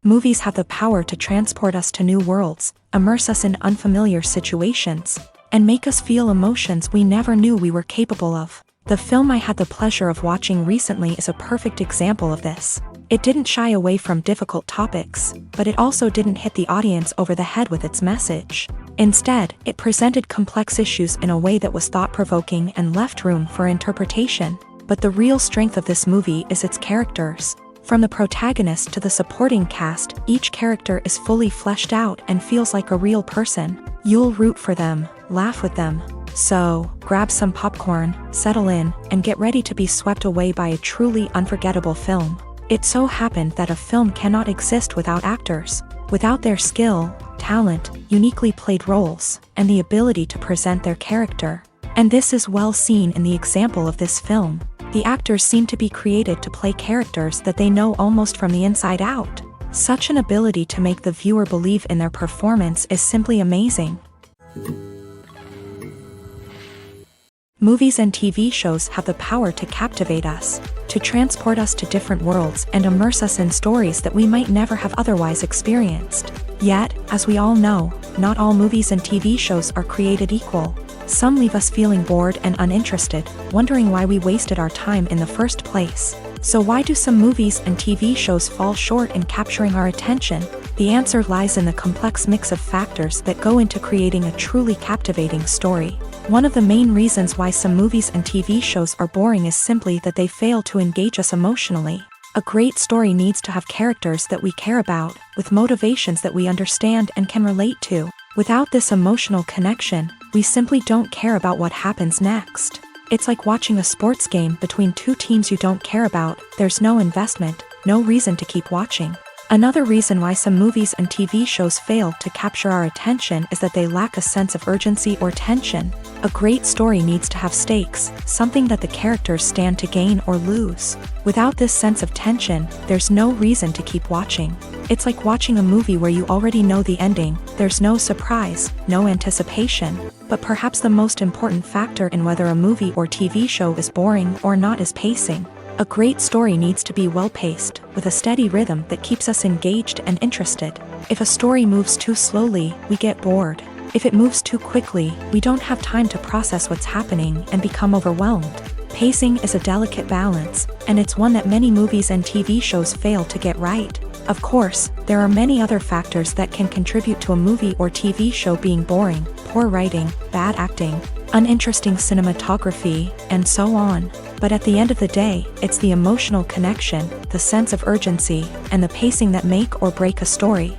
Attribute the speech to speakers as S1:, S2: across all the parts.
S1: Movies have the power to transport us to new worlds, immerse us in unfamiliar situations, and make us feel emotions we never knew we were capable of. The film I had the pleasure of watching recently is a perfect example of this. It didn't shy away from difficult topics, but it also didn't hit the audience over the head with its message. Instead, it presented complex issues in a way that was thought-provoking and left room for interpretation. But the real strength of this movie is its characters. From the protagonist to the supporting cast, each character is fully fleshed out and feels like a real person. You'll root for them, laugh with them. So, grab some popcorn, settle in, and get ready to be swept away by a truly unforgettable film. It so happened that a film cannot exist without actors. Without their skill, talent, uniquely played roles, and the ability to present their character. And this is well seen in the example of this film. The actors seem to be created to play characters that they know almost from the inside out. Such an ability to make the viewer believe in their performance is simply amazing. Movies and TV shows have the power to captivate us, to transport us to different worlds and immerse us in stories that we might never have otherwise experienced. Yet, as we all know, not all movies and TV shows are created equal. Some leave us feeling bored and uninterested, wondering why we wasted our time in the first place. So why do some movies and TV shows fall short in capturing our attention? The answer lies in the complex mix of factors that go into creating a truly captivating story. One of the main reasons why some movies and TV shows are boring is simply that they fail to engage us emotionally. A great story needs to have characters that we care about, with motivations that we understand and can relate to. Without this emotional connection, we simply don't care about what happens next. It's like watching a sports game between two teams you don't care about. There's no investment, no reason to keep watching. Another reason why some movies and TV shows fail to capture our attention is that they lack a sense of urgency or tension. A great story needs to have stakes, something that the characters stand to gain or lose. Without this sense of tension, there's no reason to keep watching. It's like watching a movie where you already know the ending. There's no surprise, no anticipation. But perhaps the most important factor in whether a movie or TV show is boring or not is pacing. A great story needs to be well-paced, with a steady rhythm that keeps us engaged and interested. If a story moves too slowly, we get bored. If it moves too quickly, we don't have time to process what's happening and become overwhelmed. Pacing is a delicate balance, and it's one that many movies and TV shows fail to get right. Of course, there are many other factors that can contribute to a movie or TV show being boring: poor writing, bad acting, uninteresting cinematography, and so on. But at the end of the day, it's the emotional connection, the sense of urgency, and the pacing that make or break a story.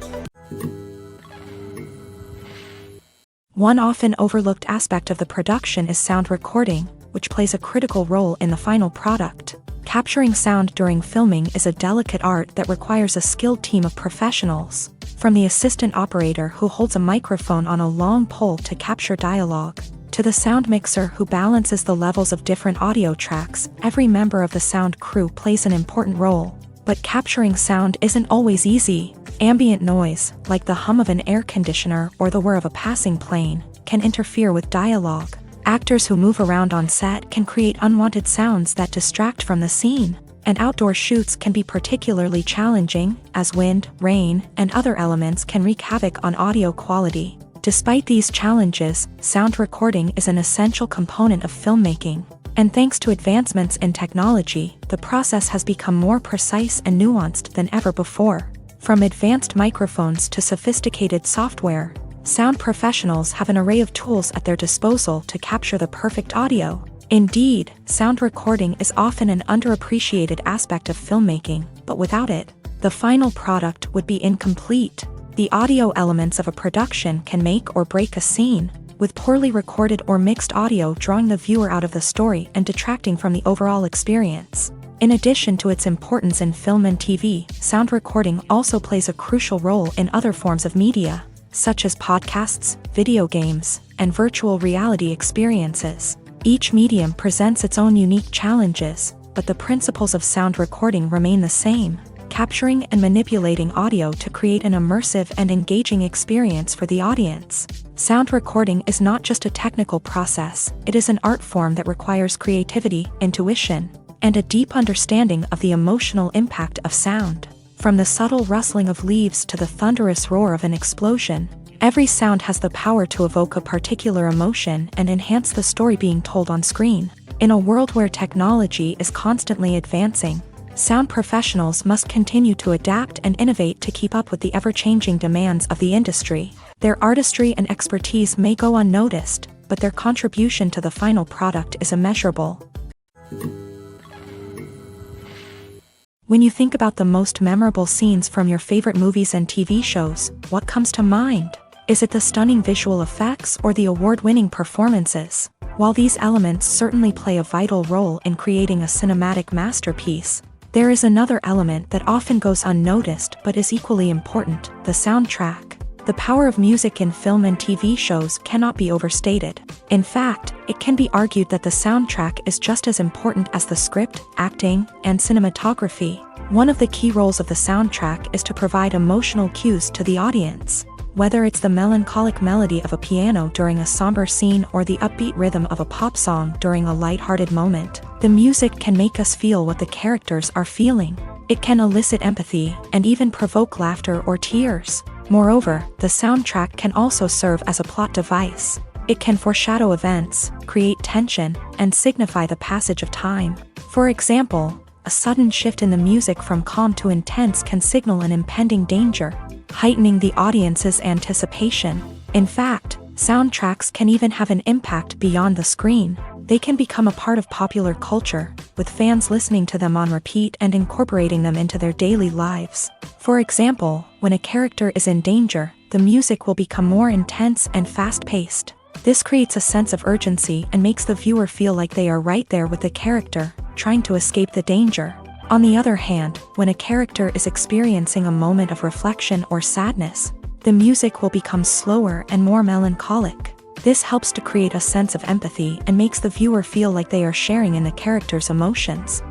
S1: One often overlooked aspect of the production is sound recording, which plays a critical role in the final product. Capturing sound during filming is a delicate art that requires a skilled team of professionals. From the assistant operator who holds a microphone on a long pole to capture dialogue, to the sound mixer who balances the levels of different audio tracks, every member of the sound crew plays an important role. But capturing sound isn't always easy. Ambient noise, like the hum of an air conditioner or the whir of a passing plane, can interfere with dialogue. Actors who move around on set can create unwanted sounds that distract from the scene. And outdoor shoots can be particularly challenging, as wind, rain, and other elements can wreak havoc on audio quality. Despite these challenges, sound recording is an essential component of filmmaking. And thanks to advancements in technology, the process has become more precise and nuanced than ever before. From advanced microphones to sophisticated software, sound professionals have an array of tools at their disposal to capture the perfect audio. Indeed, sound recording is often an underappreciated aspect of filmmaking, but without it, the final product would be incomplete. The audio elements of a production can make or break a scene, with poorly recorded or mixed audio drawing the viewer out of the story and detracting from the overall experience. In addition to its importance in film and TV, sound recording also plays a crucial role in other forms of media, such as podcasts, video games, and virtual reality experiences. Each medium presents its own unique challenges, but the principles of sound recording remain the same: capturing and manipulating audio to create an immersive and engaging experience for the audience. Sound recording is not just a technical process, it is an art form that requires creativity, intuition, and a deep understanding of the emotional impact of sound. From the subtle rustling of leaves to the thunderous roar of an explosion, every sound has the power to evoke a particular emotion and enhance the story being told on screen. In a world where technology is constantly advancing, sound professionals must continue to adapt and innovate to keep up with the ever-changing demands of the industry. Their artistry and expertise may go unnoticed, but their contribution to the final product is immeasurable. When you think about the most memorable scenes from your favorite movies and TV shows, what comes to mind? Is it the stunning visual effects or the award-winning performances? While these elements certainly play a vital role in creating a cinematic masterpiece, there is another element that often goes unnoticed but is equally important: the soundtrack. The power of music in film and TV shows cannot be overstated. In fact, it can be argued that the soundtrack is just as important as the script, acting, and cinematography. One of the key roles of the soundtrack is to provide emotional cues to the audience. Whether it's the melancholic melody of a piano during a somber scene or the upbeat rhythm of a pop song during a light-hearted moment, the music can make us feel what the characters are feeling. It can elicit empathy and even provoke laughter or tears. Moreover, the soundtrack can also serve as a plot device. It can foreshadow events, create tension, and signify the passage of time. For example, a sudden shift in the music from calm to intense can signal an impending danger, heightening the audience's anticipation. In fact, soundtracks can even have an impact beyond the screen. They can become a part of popular culture, with fans listening to them on repeat and incorporating them into their daily lives. For example, when a character is in danger, the music will become more intense and fast-paced. This creates a sense of urgency and makes the viewer feel like they are right there with the character, trying to escape the danger. On the other hand, when a character is experiencing a moment of reflection or sadness, the music will become slower and more melancholic. This helps to create a sense of empathy and makes the viewer feel like they are sharing in the character's emotions.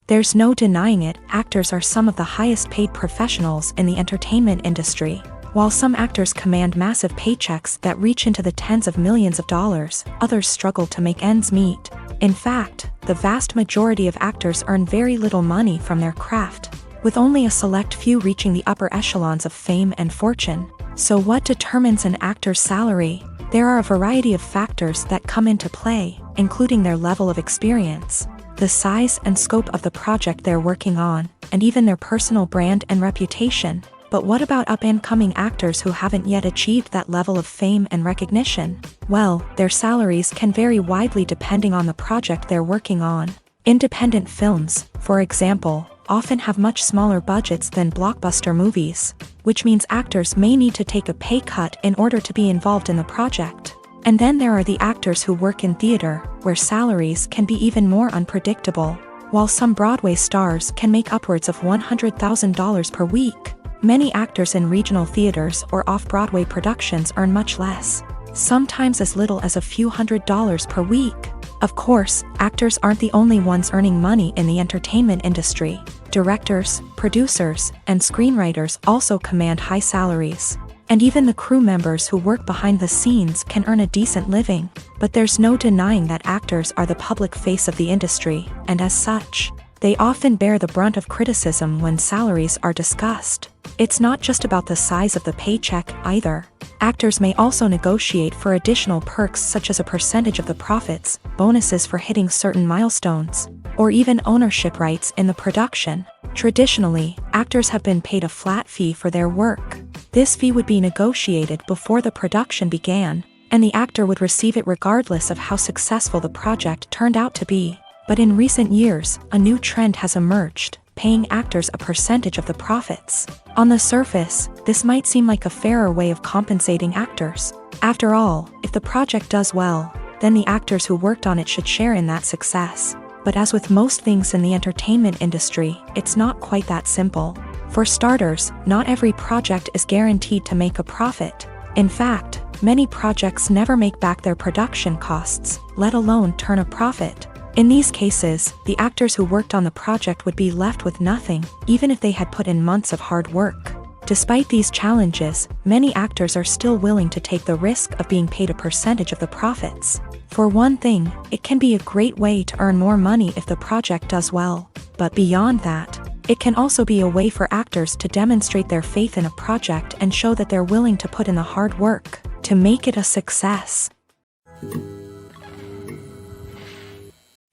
S1: There's no denying it, actors are some of the highest paid professionals in the entertainment industry. While some actors command massive paychecks that reach into the tens of millions of dollars, others struggle to make ends meet. In fact, the vast majority of actors earn very little money from their craft, with only a select few reaching the upper echelons of fame and fortune. So what determines an actor's salary? There are a variety of factors that come into play, including their level of experience, the size and scope of the project they're working on, and even their personal brand and reputation. But what about up-and-coming actors who haven't yet achieved that level of fame and recognition? Well, their salaries can vary widely depending on the project they're working on. Independent films, for example, often have much smaller budgets than blockbuster movies, which means actors may need to take a pay cut in order to be involved in the project. And then there are the actors who work in theater, where salaries can be even more unpredictable. While some Broadway stars can make upwards of $100,000 per week, many actors in regional theaters or off-Broadway productions earn much less, sometimes as little as a few $100s per week. Of course, actors aren't the only ones earning money in the entertainment industry. Directors, producers, and screenwriters also command high salaries. And even the crew members who work behind the scenes can earn a decent living. But there's no denying that actors are the public face of the industry, and as such, they often bear the brunt of criticism when salaries are discussed. It's not just about the size of the paycheck either. Actors may also negotiate for additional perks such as a percentage of the profits, bonuses for hitting certain milestones, or even ownership rights in the production. Traditionally, actors have been paid a flat fee for their work. This fee would be negotiated before the production began, and the actor would receive it regardless of how successful the project turned out to be. But in recent years, a new trend has emerged, paying actors a percentage of the profits. On the surface, this might seem like a fairer way of compensating actors. After all, if the project does well, then the actors who worked on it should share in that success. But as with most things in the entertainment industry, it's not quite that simple. For starters, not every project is guaranteed to make a profit. In fact, many projects never make back their production costs, let alone turn a profit. In these cases, the actors who worked on the project would be left with nothing, even if they had put in months of hard work. Despite these challenges, many actors are still willing to take the risk of being paid a percentage of the profits. For one thing, it can be a great way to earn more money if the project does well. But beyond that, it can also be a way for actors to demonstrate their faith in a project and show that they're willing to put in the hard work to make it a success.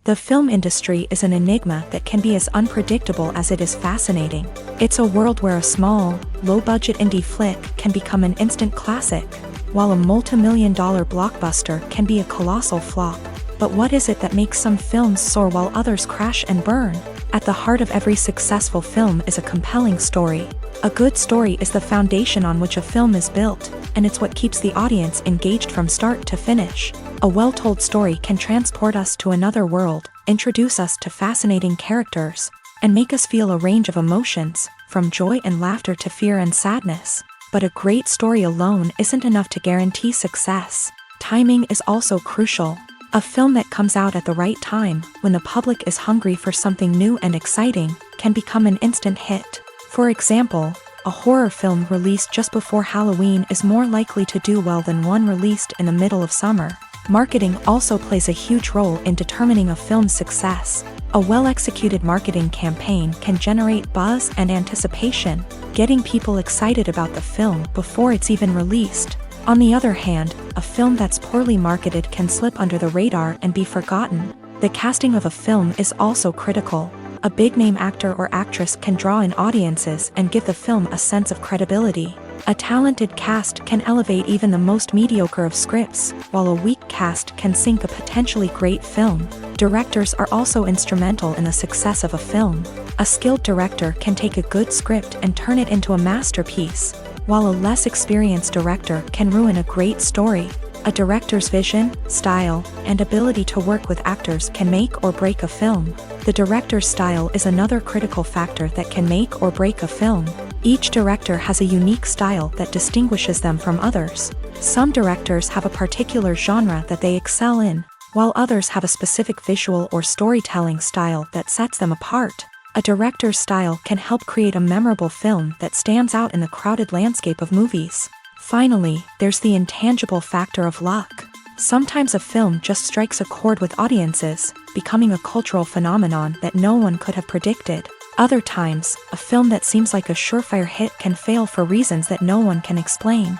S1: The film industry is an enigma that can be as unpredictable as it is fascinating. It's a world where a small, low-budget indie flick can become an instant classic, while a multi-million-dollar blockbuster can be a colossal flop. But what is it that makes some films soar while others crash and burn? At the heart of every successful film is a compelling story. A good story is the foundation on which a film is built, and it's what keeps the audience engaged from start to finish. A well-told story can transport us to another world, introduce us to fascinating characters, and make us feel a range of emotions, from joy and laughter to fear and sadness. But a great story alone isn't enough to guarantee success. Timing is also crucial. A film that comes out at the right time, when the public is hungry for something new and exciting, can become an instant hit. For example, a horror film released just before Halloween is more likely to do well than one released in the middle of summer. Marketing also plays a huge role in determining a film's success. A well-executed marketing campaign can generate buzz and anticipation, getting people excited about the film before it's even released. On the other hand, a film that's poorly marketed can slip under the radar and be forgotten. The casting of a film is also critical. A big-name actor or actress can draw in audiences and give the film a sense of credibility. A talented cast can elevate even the most mediocre of scripts, while a weak cast can sink a potentially great film. Directors are also instrumental in the success of a film. A skilled director can take a good script and turn it into a masterpiece, while a less experienced director can ruin a great story. A director's vision, style, and ability to work with actors can make or break a film. The director's style is another critical factor that can make or break a film. Each director has a unique style that distinguishes them from others. Some directors have a particular genre that they excel in, while others have a specific visual or storytelling style that sets them apart. A director's style can help create a memorable film that stands out in the crowded landscape of movies. Finally, there's the intangible factor of luck. Sometimes a film just strikes a chord with audiences, becoming a cultural phenomenon that no one could have predicted. Other times, a film that seems like a surefire hit can fail for reasons that no one can explain.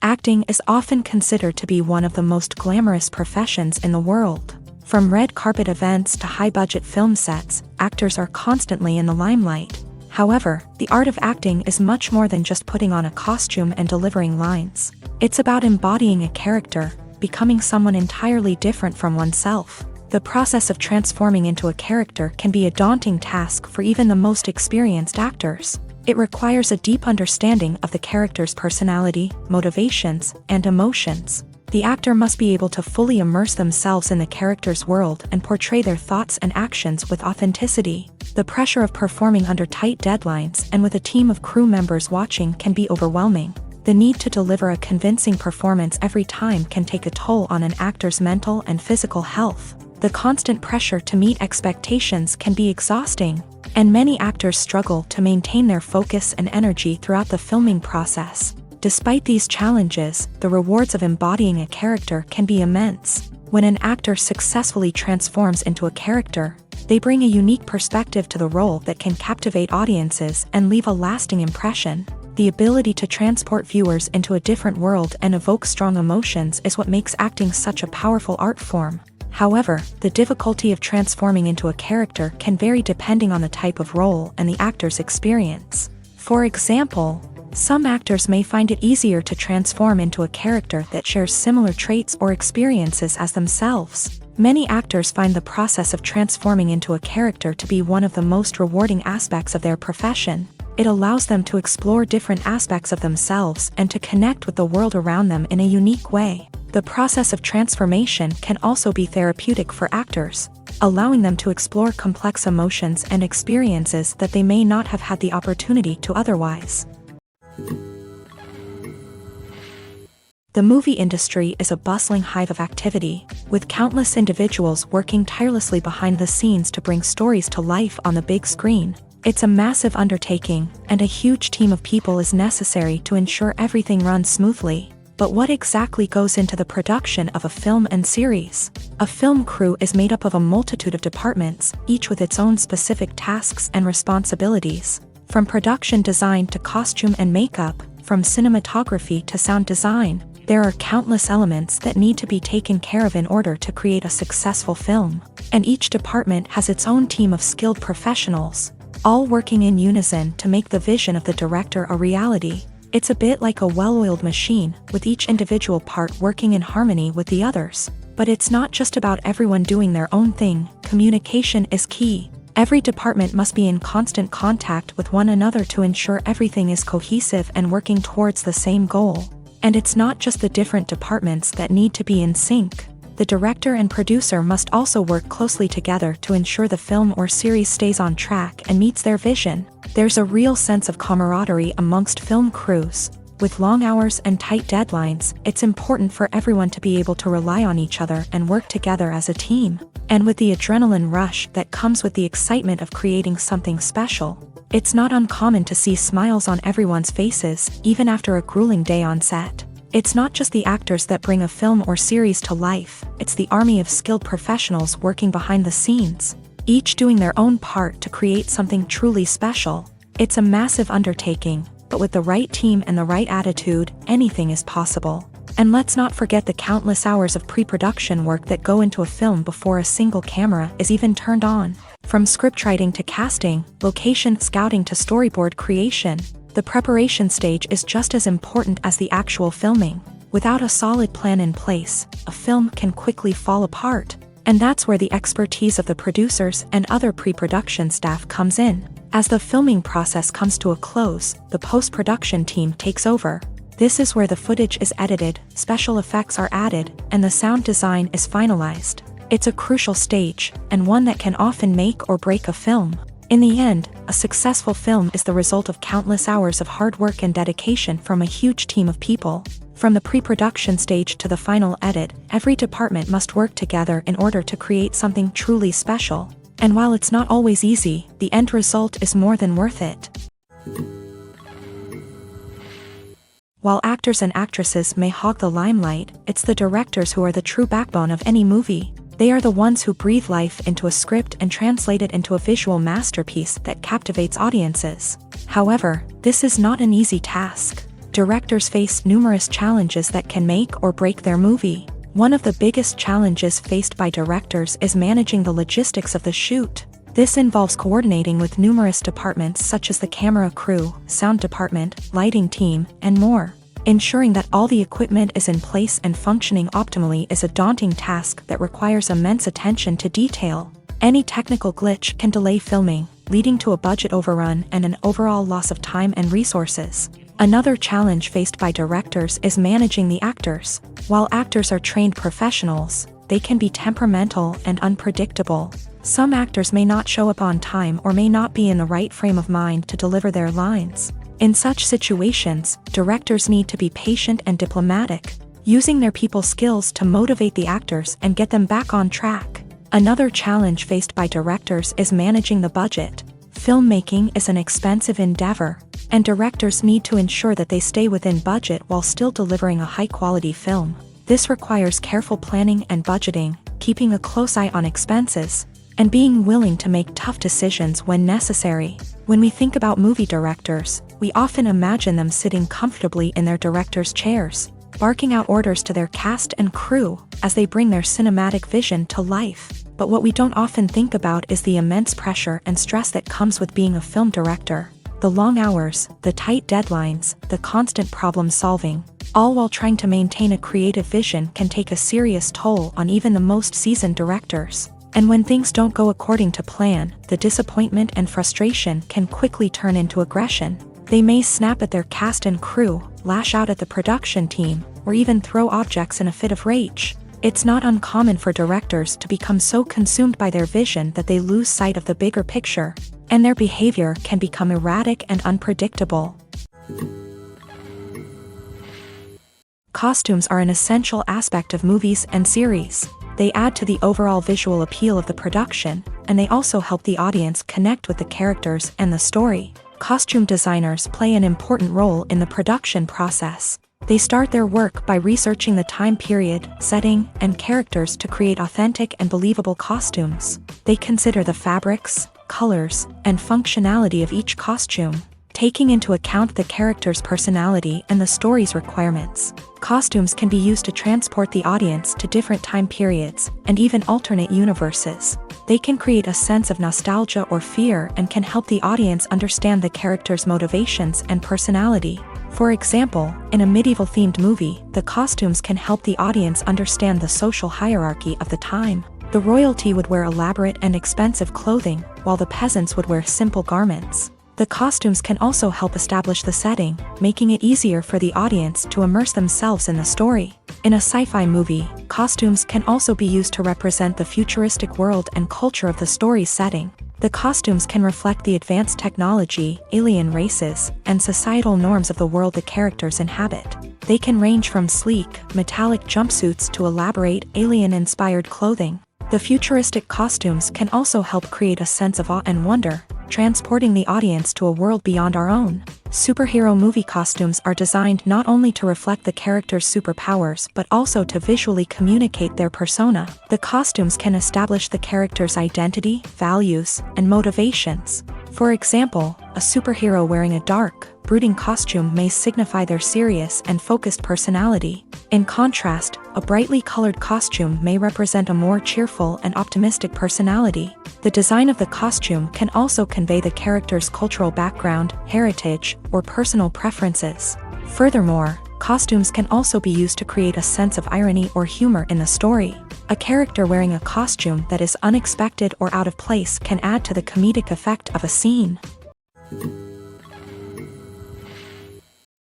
S1: Acting is often considered to be one of the most glamorous professions in the world. From red carpet events to high-budget film sets, actors are constantly in the limelight. However, the art of acting is much more than just putting on a costume and delivering lines. It's about embodying a character, becoming someone entirely different from oneself. The process of transforming into a character can be a daunting task for even the most experienced actors. It requires a deep understanding of the character's personality, motivations, and emotions. The actor must be able to fully immerse themselves in the character's world and portray their thoughts and actions with authenticity. The pressure of performing under tight deadlines and with a team of crew members watching can be overwhelming. The need to deliver a convincing performance every time can take a toll on an actor's mental and physical health. The constant pressure to meet expectations can be exhausting, and many actors struggle to maintain their focus and energy throughout the filming process. Despite these challenges, the rewards of embodying a character can be immense. When an actor successfully transforms into a character, they bring a unique perspective to the role that can captivate audiences and leave a lasting impression. The ability to transport viewers into a different world and evoke strong emotions is what makes acting such a powerful art form. However, the difficulty of transforming into a character can vary depending on the type of role and the actor's experience. For example, some actors may find it easier to transform into a character that shares similar traits or experiences as themselves. Many actors find the process of transforming into a character to be one of the most rewarding aspects of their profession. It allows them to explore different aspects of themselves and to connect with the world around them in a unique way. The process of transformation can also be therapeutic for actors, allowing them to explore complex emotions and experiences that they may not have had the opportunity to otherwise. The movie industry is a bustling hive of activity, with countless individuals working tirelessly behind the scenes to bring stories to life on the big screen. It's a massive undertaking, and a huge team of people is necessary to ensure everything runs smoothly. But what exactly goes into the production of a film and series? A film crew is made up of a multitude of departments, each with its own specific tasks and responsibilities. From production design to costume and makeup, from cinematography to sound design, there are countless elements that need to be taken care of in order to create a successful film. And each department has its own team of skilled professionals, all working in unison to make the vision of the director a reality. It's a bit like a well-oiled machine, with each individual part working in harmony with the others. But it's not just about everyone doing their own thing. Communication is key. Every department must be in constant contact with one another to ensure everything is cohesive and working towards the same goal. And it's not just the different departments that need to be in sync. The director and producer must also work closely together to ensure the film or series stays on track and meets their vision. There's a real sense of camaraderie amongst film crews. With long hours and tight deadlines, it's important for everyone to be able to rely on each other and work together as a team. And with the adrenaline rush that comes with the excitement of creating something special, it's not uncommon to see smiles on everyone's faces, even after a grueling day on set. It's not just the actors that bring a film or series to life, it's the army of skilled professionals working behind the scenes, each doing their own part to create something truly special. It's a massive undertaking, but with the right team and the right attitude, anything is possible. And let's not forget the countless hours of pre-production work that go into a film before a single camera is even turned on. From scriptwriting to casting, location scouting to storyboard creation, the preparation stage is just as important as the actual filming. Without a solid plan in place, a film can quickly fall apart. And that's where the expertise of the producers and other pre-production staff comes in. As the filming process comes to a close, the post-production team takes over. This is where the footage is edited, special effects are added, and the sound design is finalized. It's a crucial stage, and one that can often make or break a film. In the end, a successful film is the result of countless hours of hard work and dedication from a huge team of people. From the pre-production stage to the final edit, every department must work together in order to create something truly special. And while it's not always easy, the end result is more than worth it. While actors and actresses may hog the limelight, it's the directors who are the true backbone of any movie. They are the ones who breathe life into a script and translate it into a visual masterpiece that captivates audiences. However, this is not an easy task. Directors face numerous challenges that can make or break their movie. One of the biggest challenges faced by directors is managing the logistics of the shoot. This involves coordinating with numerous departments such as the camera crew, sound department, lighting team, and more. Ensuring that all the equipment is in place and functioning optimally is a daunting task that requires immense attention to detail. Any technical glitch can delay filming, leading to a budget overrun and an overall loss of time and resources. Another challenge faced by directors is managing the actors. While actors are trained professionals, they can be temperamental and unpredictable. Some actors may not show up on time or may not be in the right frame of mind to deliver their lines. In such situations, directors need to be patient and diplomatic, using their people skills to motivate the actors and get them back on track. Another challenge faced by directors is managing the budget. Filmmaking is an expensive endeavor, and directors need to ensure that they stay within budget while still delivering a high-quality film. This requires careful planning and budgeting, keeping a close eye on expenses, and being willing to make tough decisions when necessary. When we think about movie directors, we often imagine them sitting comfortably in their director's chairs, barking out orders to their cast and crew as they bring their cinematic vision to life. But what we don't often think about is the immense pressure and stress that comes with being a film director. The long hours, the tight deadlines, the constant problem solving, all while trying to maintain a creative vision can take a serious toll on even the most seasoned directors. And when things don't go according to plan, the disappointment and frustration can quickly turn into aggression. They may snap at their cast and crew, lash out at the production team, or even throw objects in a fit of rage. It's not uncommon for directors to become so consumed by their vision that they lose sight of the bigger picture, and their behavior can become erratic and unpredictable. Costumes are an essential aspect of movies and series. They add to the overall visual appeal of the production, and they also help the audience connect with the characters and the story. Costume designers play an important role in the production process. They start their work by researching the time period, setting, and characters to create authentic and believable costumes. They consider the fabrics, colors, and functionality of each costume, taking into account the character's personality and the story's requirements. Costumes can be used to transport the audience to different time periods and even alternate universes. They can create a sense of nostalgia or fear and can help the audience understand the character's motivations and personality. For example, in a medieval-themed movie, the costumes can help the audience understand the social hierarchy of the time. The royalty would wear elaborate and expensive clothing, while the peasants would wear simple garments. The costumes can also help establish the setting, making it easier for the audience to immerse themselves in the story. In a sci-fi movie, costumes can also be used to represent the futuristic world and culture of the story's setting. The costumes can reflect the advanced technology, alien races, and societal norms of the world the characters inhabit. They can range from sleek, metallic jumpsuits to elaborate, alien-inspired clothing. The futuristic costumes can also help create a sense of awe and wonder, transporting the audience to a world beyond our own. Superhero movie costumes are designed not only to reflect the character's superpowers but also to visually communicate their persona. The costumes can establish the character's identity, values, and motivations. For example, a superhero wearing a dark, brooding costume may signify their serious and focused personality. In contrast, a brightly colored costume may represent a more cheerful and optimistic personality. The design of the costume can also convey the character's cultural background, heritage, or personal preferences. Furthermore, costumes can also be used to create a sense of irony or humor in the story. A character wearing a costume that is unexpected or out of place can add to the comedic effect of a scene.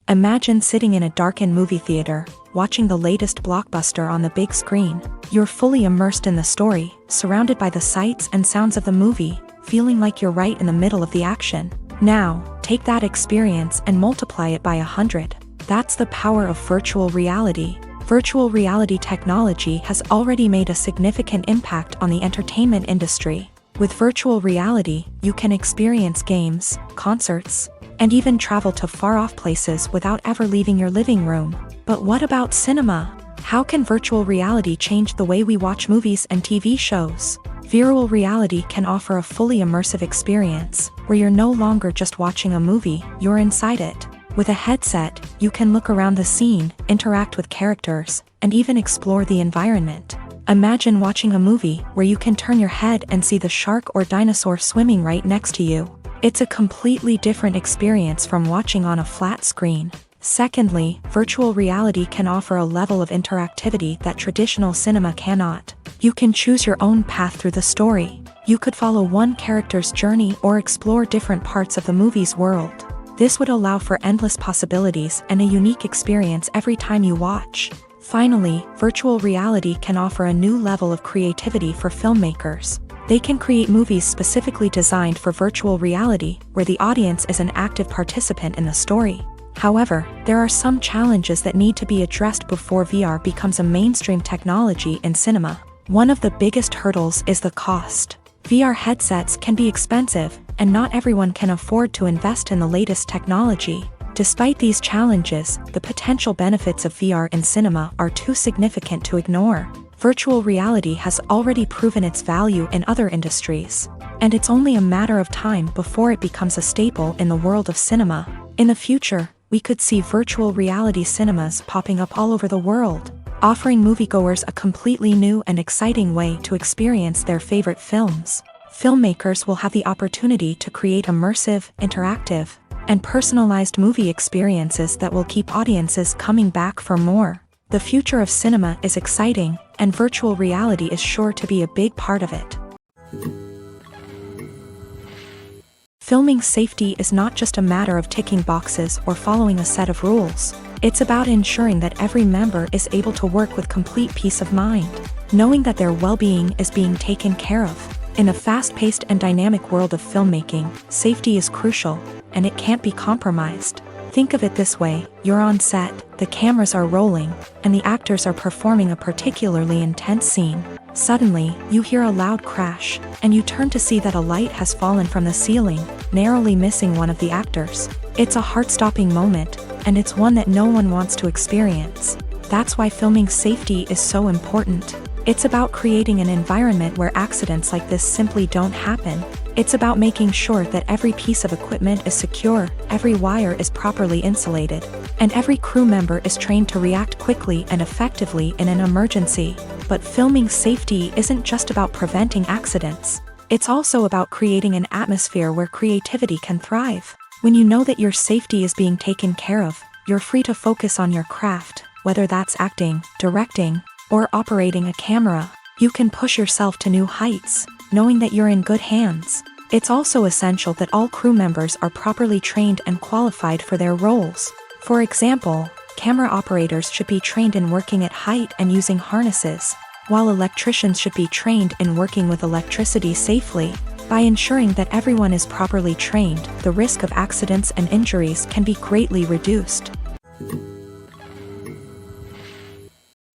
S1: Imagine sitting in a darkened movie theater, watching the latest blockbuster on the big screen. You're fully immersed in the story, surrounded by the sights and sounds of the movie, feeling like you're right in the middle of the action. Now, take that experience and multiply it by 100. That's the power of virtual reality. Virtual reality technology has already made a significant impact on the entertainment industry. With virtual reality, you can experience games, concerts, and even travel to far-off places without ever leaving your living room. But what about cinema? How can virtual reality change the way we watch movies and TV shows? Virtual reality can offer a fully immersive experience, where you're no longer just watching a movie, you're inside it. With a headset, you can look around the scene, interact with characters, and even explore the environment. Imagine watching a movie where you can turn your head and see the shark or dinosaur swimming right next to you. It's a completely different experience from watching on a flat screen. Secondly, virtual reality can offer a level of interactivity that traditional cinema cannot. You can choose your own path through the story. You could follow one character's journey or explore different parts of the movie's world. This would allow for endless possibilities and a unique experience every time you watch. Finally, virtual reality can offer a new level of creativity for filmmakers. They can create movies specifically designed for virtual reality, where the audience is an active participant in the story. However, there are some challenges that need to be addressed before VR becomes a mainstream technology in cinema. One of the biggest hurdles is the cost. VR headsets can be expensive, and not everyone can afford to invest in the latest technology. Despite these challenges, the potential benefits of VR in cinema are too significant to ignore. Virtual reality has already proven its value in other industries, and it's only a matter of time before it becomes a staple in the world of cinema. In the future, we could see virtual reality cinemas popping up all over the world, offering moviegoers a completely new and exciting way to experience their favorite films. Filmmakers will have the opportunity to create immersive, interactive, and personalized movie experiences that will keep audiences coming back for more. The future of cinema is exciting, and virtual reality is sure to be a big part of it. Filming safety is not just a matter of ticking boxes or following a set of rules. It's about ensuring that every member is able to work with complete peace of mind, knowing that their well-being is being taken care of. In a fast-paced and dynamic world of filmmaking, safety is crucial, and it can't be compromised. Think of it this way: you're on set, the cameras are rolling, and the actors are performing a particularly intense scene. Suddenly, you hear a loud crash, and you turn to see that a light has fallen from the ceiling, narrowly missing one of the actors. It's a heart-stopping moment, and it's one that no one wants to experience. That's why filming safety is so important. It's about creating an environment where accidents like this simply don't happen. It's about making sure that every piece of equipment is secure, every wire is properly insulated, and every crew member is trained to react quickly and effectively in an emergency. But filming safety isn't just about preventing accidents. It's also about creating an atmosphere where creativity can thrive. When you know that your safety is being taken care of, you're free to focus on your craft, whether that's acting, directing, or operating a camera. You can push yourself to new heights, knowing that you're in good hands. It's also essential that all crew members are properly trained and qualified for their roles. For example, camera operators should be trained in working at height and using harnesses, while electricians should be trained in working with electricity safely. By ensuring that everyone is properly trained, the risk of accidents and injuries can be greatly reduced.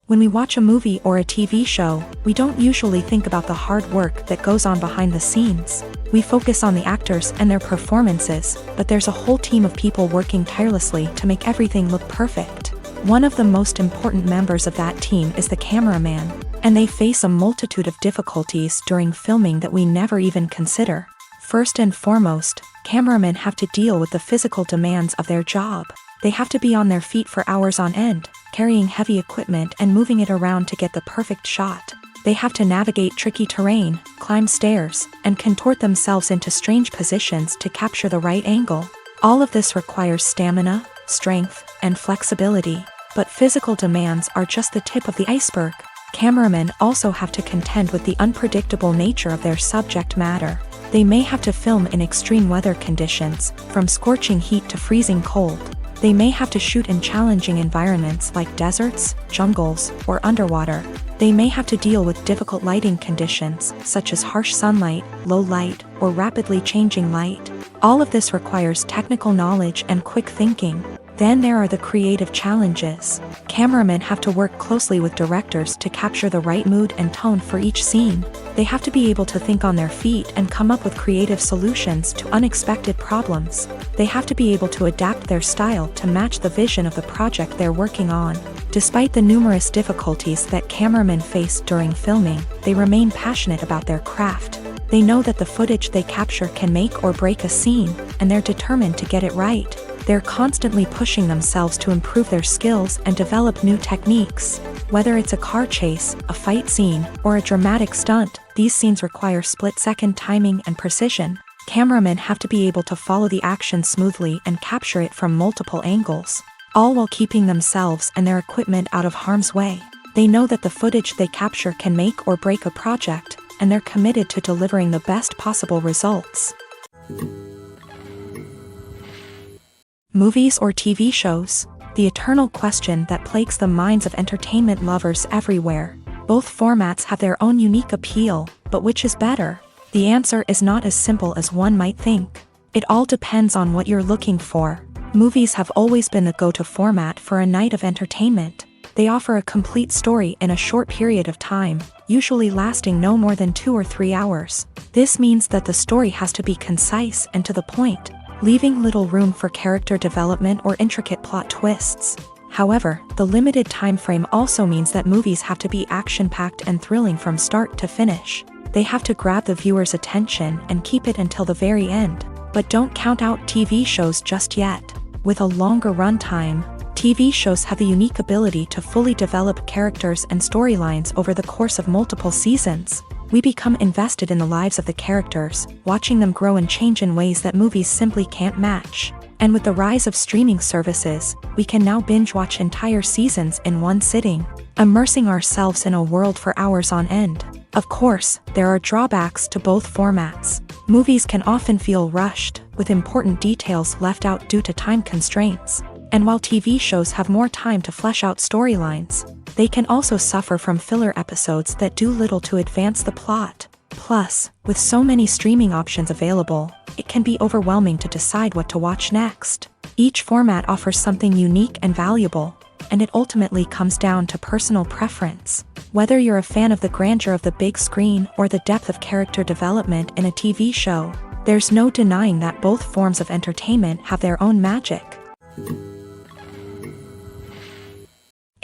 S1: When we watch a movie or a TV show, we don't usually think about the hard work that goes on behind the scenes. We focus on the actors and their performances, but there's a whole team of people working tirelessly to make everything look perfect. One of the most important members of that team is the cameraman, and they face a multitude of difficulties during filming that we never even consider. First and foremost, cameramen have to deal with the physical demands of their job. They have to be on their feet for hours on end, carrying heavy equipment and moving it around to get the perfect shot. They have to navigate tricky terrain, climb stairs, and contort themselves into strange positions to capture the right angle. All of this requires stamina, strength, and flexibility. But physical demands are just the tip of the iceberg. Cameramen also have to contend with the unpredictable nature of their subject matter. They may have to film in extreme weather conditions, from scorching heat to freezing cold. They may have to shoot in challenging environments like deserts, jungles, or underwater. They may have to deal with difficult lighting conditions, such as harsh sunlight, low light, or rapidly changing light. All of this requires technical knowledge and quick thinking. Then there are the creative challenges. Cameramen have to work closely with directors to capture the right mood and tone for each scene. They have to be able to think on their feet and come up with creative solutions to unexpected problems. They have to be able to adapt their style to match the vision of the project they're working on. Despite the numerous difficulties that cameramen face during filming, they remain passionate about their craft. They know that the footage they capture can make or break a scene, and they're determined to get it right. They're constantly pushing themselves to improve their skills and develop new techniques. Whether it's a car chase, a fight scene, or a dramatic stunt, these scenes require split-second timing and precision. Cameramen have to be able to follow the action smoothly and capture it from multiple angles, all while keeping themselves and their equipment out of harm's way. They know that the footage they capture can make or break a project, and they're committed to delivering the best possible results. Movies or TV shows? The eternal question that plagues the minds of entertainment lovers everywhere. Both formats have their own unique appeal, but which is better? The answer is not as simple as one might think. It all depends on what you're looking for. Movies have always been the go-to format for a night of entertainment. They offer a complete story in a short period of time, usually lasting no more than 2 or 3 hours. This means that the story has to be concise and to the point, leaving little room for character development or intricate plot twists. However, the limited time frame also means that movies have to be action-packed and thrilling from start to finish. They have to grab the viewer's attention and keep it until the very end. But don't count out TV shows just yet. With a longer runtime, TV shows have the unique ability to fully develop characters and storylines over the course of multiple seasons. We become invested in the lives of the characters, watching them grow and change in ways that movies simply can't match. And with the rise of streaming services, we can now binge-watch entire seasons in one sitting, immersing ourselves in a world for hours on end. Of course, there are drawbacks to both formats. Movies can often feel rushed, with important details left out due to time constraints. And while TV shows have more time to flesh out storylines, they can also suffer from filler episodes that do little to advance the plot. Plus, with so many streaming options available, it can be overwhelming to decide what to watch next. Each format offers something unique and valuable, and it ultimately comes down to personal preference. Whether you're a fan of the grandeur of the big screen or the depth of character development in a TV show, there's no denying that both forms of entertainment have their own magic.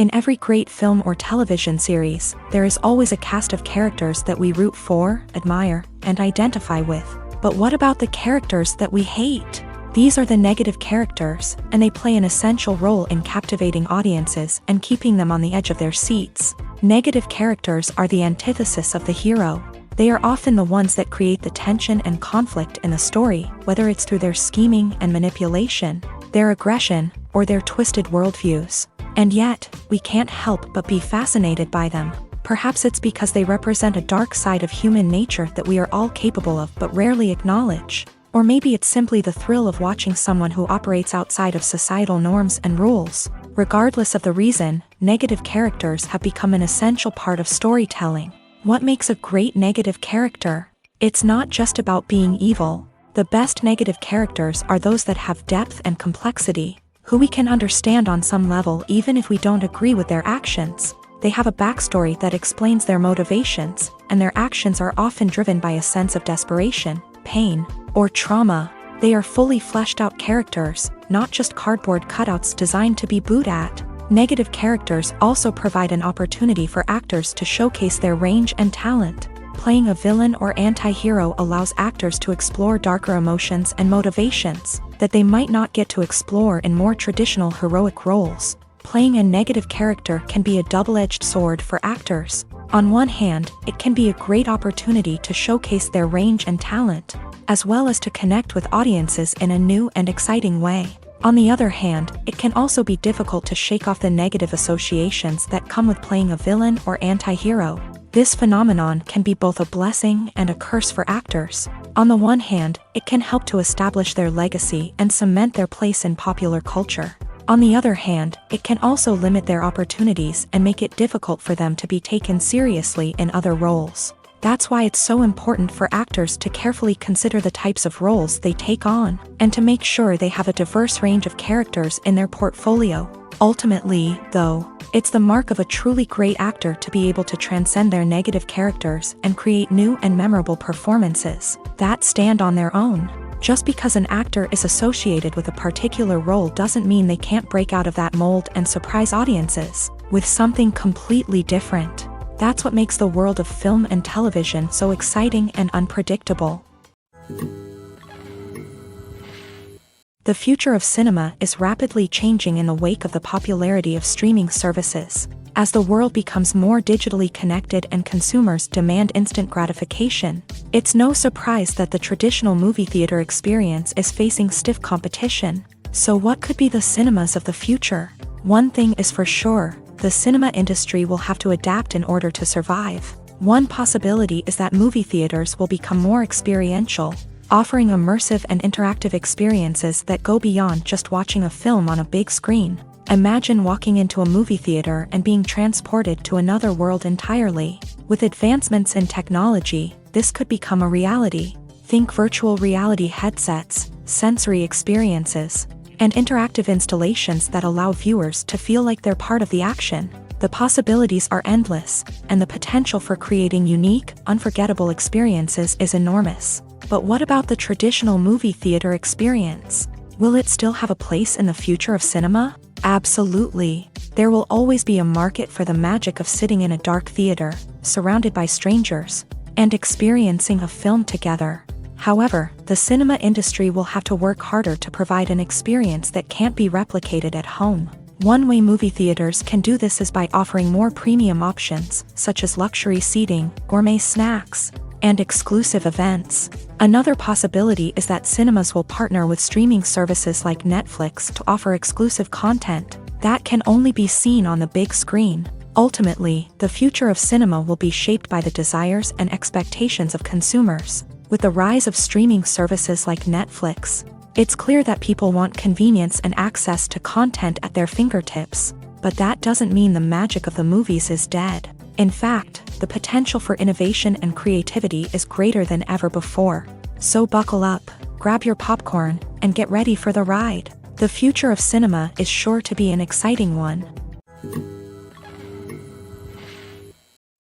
S1: In every great film or television series, there is always a cast of characters that we root for, admire, and identify with. But what about the characters that we hate? These are the negative characters, and they play an essential role in captivating audiences and keeping them on the edge of their seats. Negative characters are the antithesis of the hero. They are often the ones that create the tension and conflict in the story, whether it's through their scheming and manipulation, their aggression, or their twisted worldviews. And yet, we can't help but be fascinated by them. Perhaps it's because they represent a dark side of human nature that we are all capable of but rarely acknowledge. Or maybe it's simply the thrill of watching someone who operates outside of societal norms and rules. Regardless of the reason, negative characters have become an essential part of storytelling. What makes a great negative character? It's not just about being evil. The best negative characters are those that have depth and complexity, who we can understand on some level even if we don't agree with their actions. They have a backstory that explains their motivations, and their actions are often driven by a sense of desperation, pain, or trauma. They are fully fleshed out characters, not just cardboard cutouts designed to be booed at. Negative characters also provide an opportunity for actors to showcase their range and talent. Playing a villain or anti-hero allows actors to explore darker emotions and motivations that they might not get to explore in more traditional heroic roles. Playing a negative character can be a double-edged sword for actors. On one hand, it can be a great opportunity to showcase their range and talent, as well as to connect with audiences in a new and exciting way. On the other hand, it can also be difficult to shake off the negative associations that come with playing a villain or anti-hero. This phenomenon can be both a blessing and a curse for actors. On the one hand, it can help to establish their legacy and cement their place in popular culture. On the other hand, it can also limit their opportunities and make it difficult for them to be taken seriously in other roles. That's why it's so important for actors to carefully consider the types of roles they take on, and to make sure they have a diverse range of characters in their portfolio. Ultimately, though, it's the mark of a truly great actor to be able to transcend their negative characters and create new and memorable performances that stand on their own. Just because an actor is associated with a particular role doesn't mean they can't break out of that mold and surprise audiences with something completely different. That's what makes the world of film and television so exciting and unpredictable. The future of cinema is rapidly changing in the wake of the popularity of streaming services. As the world becomes more digitally connected and consumers demand instant gratification, it's no surprise that the traditional movie theater experience is facing stiff competition. So what could be the cinemas of the future? One thing is for sure, the cinema industry will have to adapt in order to survive. One possibility is that movie theaters will become more experiential, offering immersive and interactive experiences that go beyond just watching a film on a big screen. Imagine walking into a movie theater and being transported to another world entirely. With advancements in technology, this could become a reality. Think virtual reality headsets, sensory experiences, and interactive installations that allow viewers to feel like they're part of the action. The possibilities are endless, and the potential for creating unique, unforgettable experiences is enormous. But what about the traditional movie theater experience? Will it still have a place in the future of cinema? Absolutely. There will always be a market for the magic of sitting in a dark theater, surrounded by strangers, and experiencing a film together. However, the cinema industry will have to work harder to provide an experience that can't be replicated at home. One way movie theaters can do this is by offering more premium options, such as luxury seating, gourmet snacks, and exclusive events. Another possibility is that cinemas will partner with streaming services like Netflix to offer exclusive content that can only be seen on the big screen. Ultimately, the future of cinema will be shaped by the desires and expectations of consumers. With the rise of streaming services like Netflix, it's clear that people want convenience and access to content at their fingertips. But that doesn't mean the magic of the movies is dead. In fact, the potential for innovation and creativity is greater than ever before. So buckle up, grab your popcorn, and get ready for the ride. The future of cinema is sure to be an exciting one.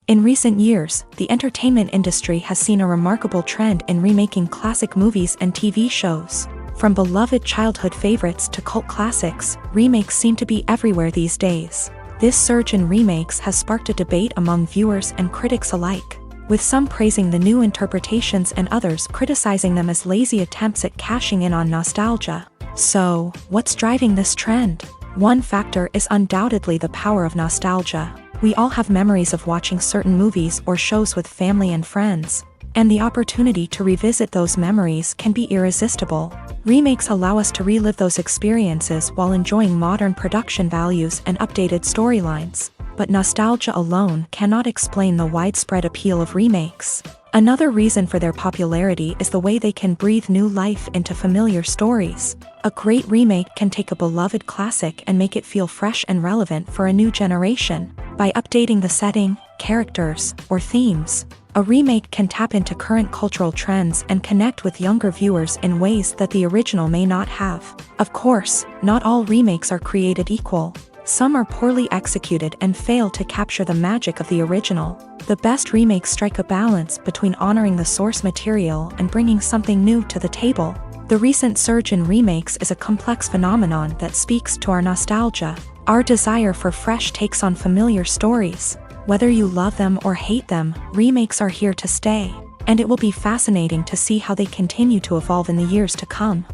S1: In recent years, the entertainment industry has seen a remarkable trend in remaking classic movies and TV shows. From beloved childhood favorites to cult classics, remakes seem to be everywhere these days. This surge in remakes has sparked a debate among viewers and critics alike, with some praising the new interpretations and others criticizing them as lazy attempts at cashing in on nostalgia. So, what's driving this trend? One factor is undoubtedly the power of nostalgia. We all have memories of watching certain movies or shows with family and friends, and the opportunity to revisit those memories can be irresistible. Remakes allow us to relive those experiences while enjoying modern production values and updated storylines. But nostalgia alone cannot explain the widespread appeal of remakes. Another reason for their popularity is the way they can breathe new life into familiar stories. A great remake can take a beloved classic and make it feel fresh and relevant for a new generation. By updating the setting, characters, or themes, a remake can tap into current cultural trends and connect with younger viewers in ways that the original may not have. Of course, not all remakes are created equal. Some are poorly executed and fail to capture the magic of the original. The best remakes strike a balance between honoring the source material and bringing something new to the table. The recent surge in remakes is a complex phenomenon that speaks to our nostalgia, our desire for fresh takes on familiar stories. Whether you love them or hate them, remakes are here to stay, and it will be fascinating to see how they continue to evolve in the years to come.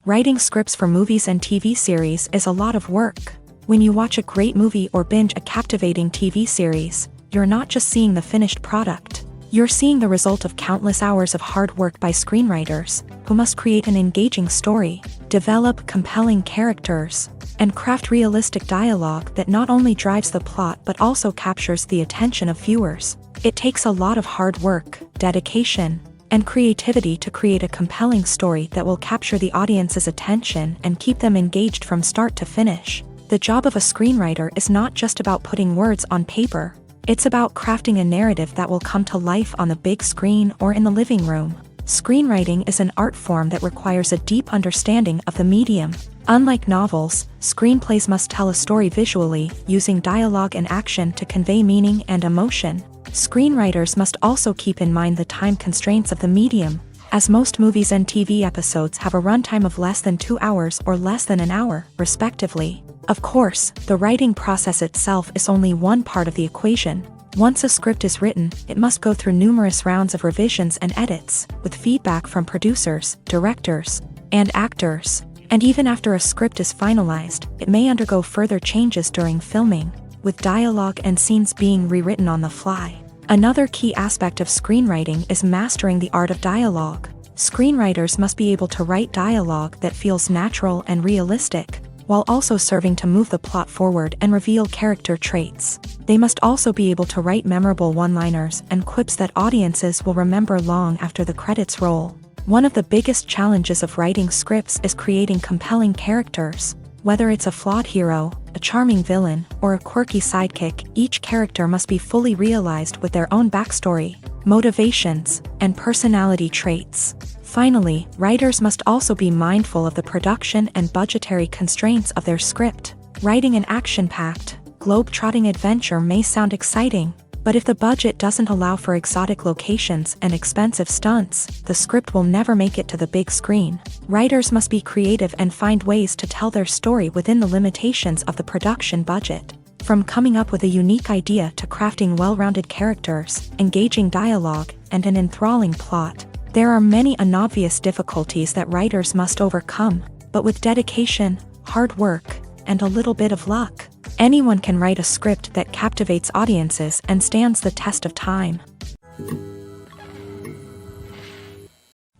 S1: Writing scripts for movies and TV series is a lot of work. When you watch a great movie or binge a captivating TV series, you're not just seeing the finished product. You're seeing the result of countless hours of hard work by screenwriters, who must create an engaging story, develop compelling characters, and craft realistic dialogue that not only drives the plot but also captures the attention of viewers. It takes a lot of hard work, dedication, and creativity to create a compelling story that will capture the audience's attention and keep them engaged from start to finish. The job of a screenwriter is not just about putting words on paper. It's about crafting a narrative that will come to life on the big screen or in the living room. Screenwriting is an art form that requires a deep understanding of the medium. Unlike novels, screenplays must tell a story visually, using dialogue and action to convey meaning and emotion. Screenwriters must also keep in mind the time constraints of the medium, as most movies and TV episodes have a runtime of less than 2 hours or less than an hour, respectively. Of course, the writing process itself is only one part of the equation. Once a script is written, it must go through numerous rounds of revisions and edits, with feedback from producers, directors, and actors. And even after a script is finalized, it may undergo further changes during filming, with dialogue and scenes being rewritten on the fly. Another key aspect of screenwriting is mastering the art of dialogue. Screenwriters must be able to write dialogue that feels natural and realistic, while also serving to move the plot forward and reveal character traits. They must also be able to write memorable one-liners and quips that audiences will remember long after the credits roll. One of the biggest challenges of writing scripts is creating compelling characters. Whether it's a flawed hero, a charming villain, or a quirky sidekick, each character must be fully realized with their own backstory, motivations, and personality traits. Finally, writers must also be mindful of the production and budgetary constraints of their script. Writing an action-packed, globe-trotting adventure may sound exciting, but if the budget doesn't allow for exotic locations and expensive stunts, the script will never make it to the big screen. Writers must be creative and find ways to tell their story within the limitations of the production budget. From coming up with a unique idea to crafting well-rounded characters, engaging dialogue, and an enthralling plot, there are many unobvious difficulties that writers must overcome, but with dedication, hard work, and a little bit of luck, anyone can write a script that captivates audiences and stands the test of time.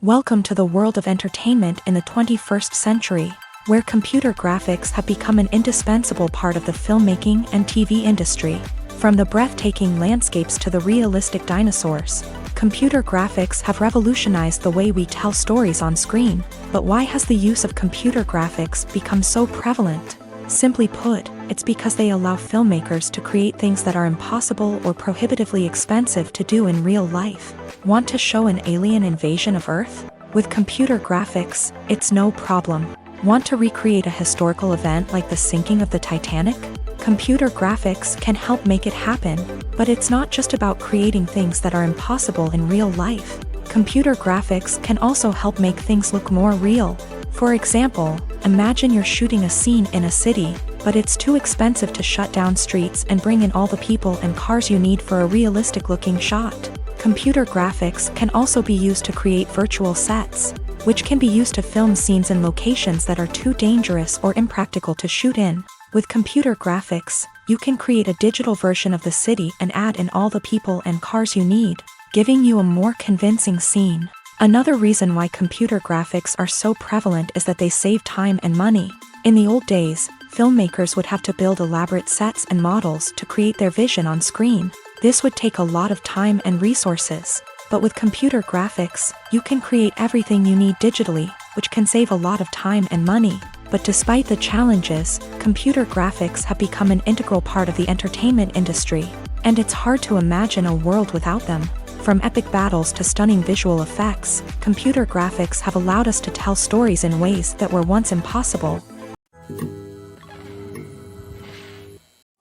S1: Welcome to the world of entertainment in the 21st century, where computer graphics have become an indispensable part of the filmmaking and TV industry. From the breathtaking landscapes to the realistic dinosaurs, computer graphics have revolutionized the way we tell stories on screen. But why has the use of computer graphics become so prevalent? Simply put, it's because they allow filmmakers to create things that are impossible or prohibitively expensive to do in real life. Want to show an alien invasion of Earth? With computer graphics, it's no problem. Want to recreate a historical event like the sinking of the Titanic? Computer graphics can help make it happen, but it's not just about creating things that are impossible in real life. Computer graphics can also help make things look more real. For example, imagine you're shooting a scene in a city, but it's too expensive to shut down streets and bring in all the people and cars you need for a realistic-looking shot. Computer graphics can also be used to create virtual sets, which can be used to film scenes in locations that are too dangerous or impractical to shoot in. With computer graphics, you can create a digital version of the city and add in all the people and cars you need, giving you a more convincing scene. Another reason why computer graphics are so prevalent is that they save time and money. In the old days, filmmakers would have to build elaborate sets and models to create their vision on screen. This would take a lot of time and resources. But with computer graphics, you can create everything you need digitally, which can save a lot of time and money. But despite the challenges, computer graphics have become an integral part of the entertainment industry, and it's hard to imagine a world without them. From epic battles to stunning visual effects, computer graphics have allowed us to tell stories in ways that were once impossible.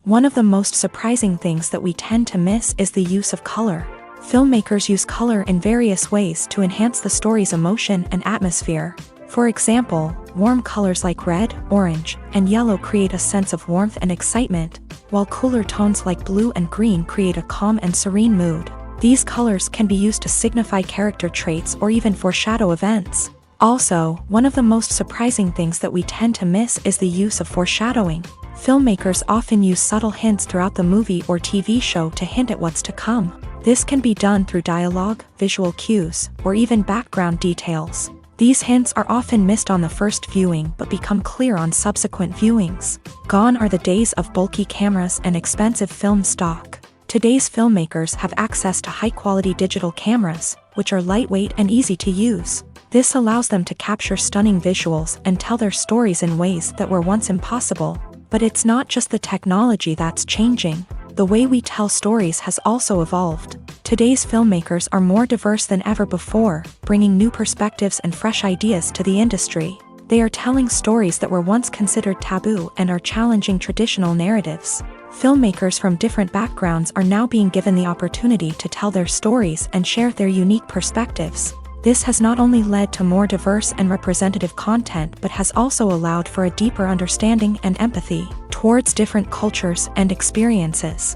S1: One of the most surprising things that we tend to miss is the use of color. Filmmakers use color in various ways to enhance the story's emotion and atmosphere. For example, warm colors like red, orange, and yellow create a sense of warmth and excitement, while cooler tones like blue and green create a calm and serene mood. These colors can be used to signify character traits or even foreshadow events. Also, one of the most surprising things that we tend to miss is the use of foreshadowing. Filmmakers often use subtle hints throughout the movie or TV show to hint at what's to come. This can be done through dialogue, visual cues, or even background details. These hints are often missed on the first viewing but become clear on subsequent viewings. Gone are the days of bulky cameras and expensive film stock. Today's filmmakers have access to high-quality digital cameras, which are lightweight and easy to use. This allows them to capture stunning visuals and tell their stories in ways that were once impossible. But it's not just the technology that's changing. The way we tell stories has also evolved. Today's filmmakers are more diverse than ever before, bringing new perspectives and fresh ideas to the industry. They are telling stories that were once considered taboo and are challenging traditional narratives. Filmmakers from different backgrounds are now being given the opportunity to tell their stories and share their unique perspectives. This has not only led to more diverse and representative content but has also allowed for a deeper understanding and empathy towards different cultures and experiences.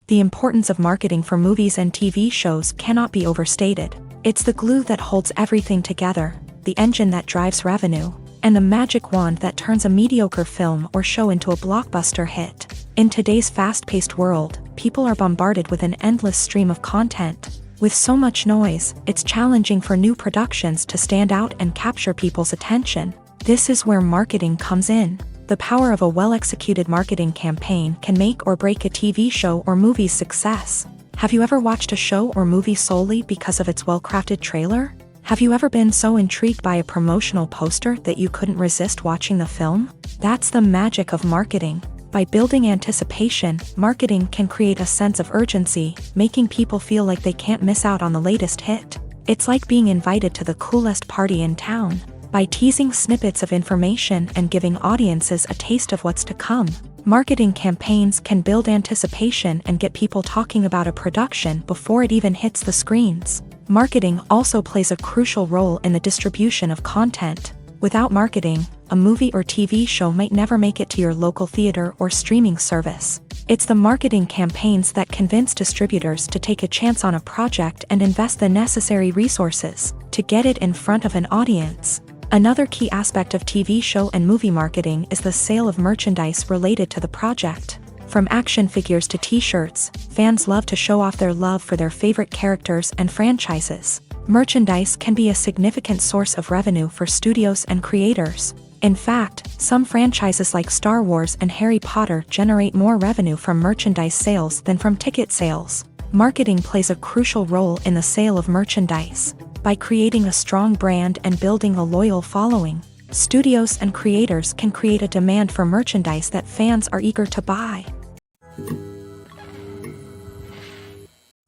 S1: The importance of marketing for movies and TV shows cannot be overstated. It's the glue that holds everything together, the engine that drives revenue, and the magic wand that turns a mediocre film or show into a blockbuster hit. In today's fast-paced world, people are bombarded with an endless stream of content. With so much noise, it's challenging for new productions to stand out and capture people's attention. This is where marketing comes in. The power of a well-executed marketing campaign can make or break a TV show or movie's success. Have you ever watched a show or movie solely because of its well-crafted trailer? Have you ever been so intrigued by a promotional poster that you couldn't resist watching the film? That's the magic of marketing. By building anticipation, marketing can create a sense of urgency, making people feel like they can't miss out on the latest hit. It's like being invited to the coolest party in town. By teasing snippets of information and giving audiences a taste of what's to come, marketing campaigns can build anticipation and get people talking about a production before it even hits the screens. Marketing also plays a crucial role in the distribution of content. Without marketing, a movie or TV show might never make it to your local theater or streaming service. It's the marketing campaigns that convince distributors to take a chance on a project and invest the necessary resources to get it in front of an audience. Another key aspect of TV show and movie marketing is the sale of merchandise related to the project. From action figures to t-shirts, fans love to show off their love for their favorite characters and franchises. Merchandise can be a significant source of revenue for studios and creators. In fact, some franchises like Star Wars and Harry Potter generate more revenue from merchandise sales than from ticket sales. Marketing plays a crucial role in the sale of merchandise. By creating a strong brand and building a loyal following, studios and creators can create a demand for merchandise that fans are eager to buy.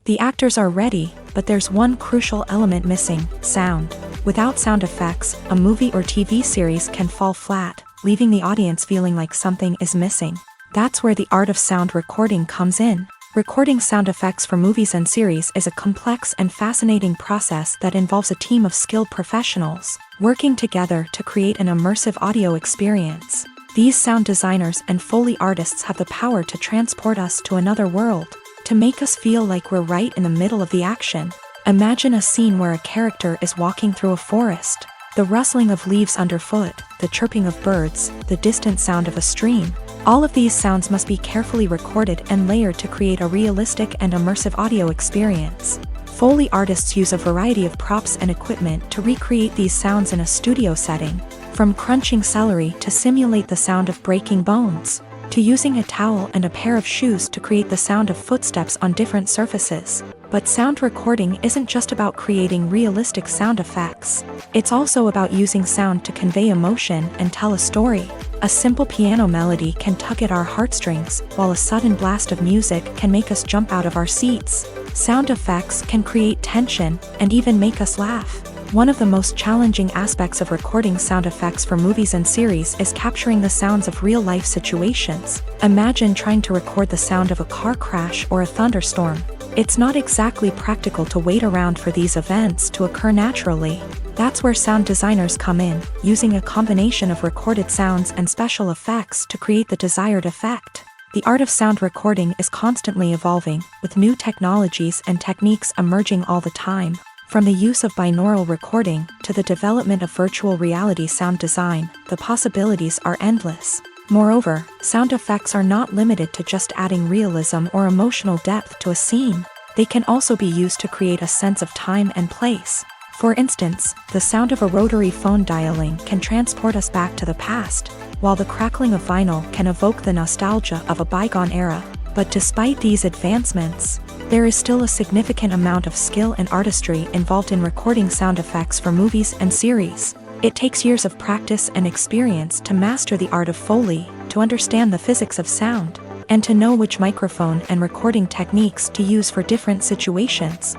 S1: The actors are ready, but there's one crucial element missing: sound. Without sound effects, a movie or TV series can fall flat, leaving the audience feeling like something is missing. That's where the art of sound recording comes in. Recording sound effects for movies and series is a complex and fascinating process that involves a team of skilled professionals working together to create an immersive audio experience. These sound designers and Foley artists have the power to transport us to another world, to make us feel like we're right in the middle of the action. Imagine a scene where a character is walking through a forest. The rustling of leaves underfoot, the chirping of birds, the distant sound of a stream. All of these sounds must be carefully recorded and layered to create a realistic and immersive audio experience. Foley artists use a variety of props and equipment to recreate these sounds in a studio setting, from crunching celery to simulate the sound of breaking bones, to using a towel and a pair of shoes to create the sound of footsteps on different surfaces. But sound recording isn't just about creating realistic sound effects. It's also about using sound to convey emotion and tell a story. A simple piano melody can tug at our heartstrings, while a sudden blast of music can make us jump out of our seats. Sound effects can create tension and even make us laugh. One of the most challenging aspects of recording sound effects for movies and series is capturing the sounds of real-life situations. Imagine trying to record the sound of a car crash or a thunderstorm. It's not exactly practical to wait around for these events to occur naturally. That's where sound designers come in, using a combination of recorded sounds and special effects to create the desired effect. The art of sound recording is constantly evolving, with new technologies and techniques emerging all the time. From the use of binaural recording to the development of virtual reality sound design, the possibilities are endless. Moreover, sound effects are not limited to just adding realism or emotional depth to a scene. They can also be used to create a sense of time and place. For instance, the sound of a rotary phone dialing can transport us back to the past, while the crackling of vinyl can evoke the nostalgia of a bygone era. But despite these advancements, there is still a significant amount of skill and artistry involved in recording sound effects for movies and series. It takes years of practice and experience to master the art of Foley, to understand the physics of sound, and to know which microphone and recording techniques to use for different situations.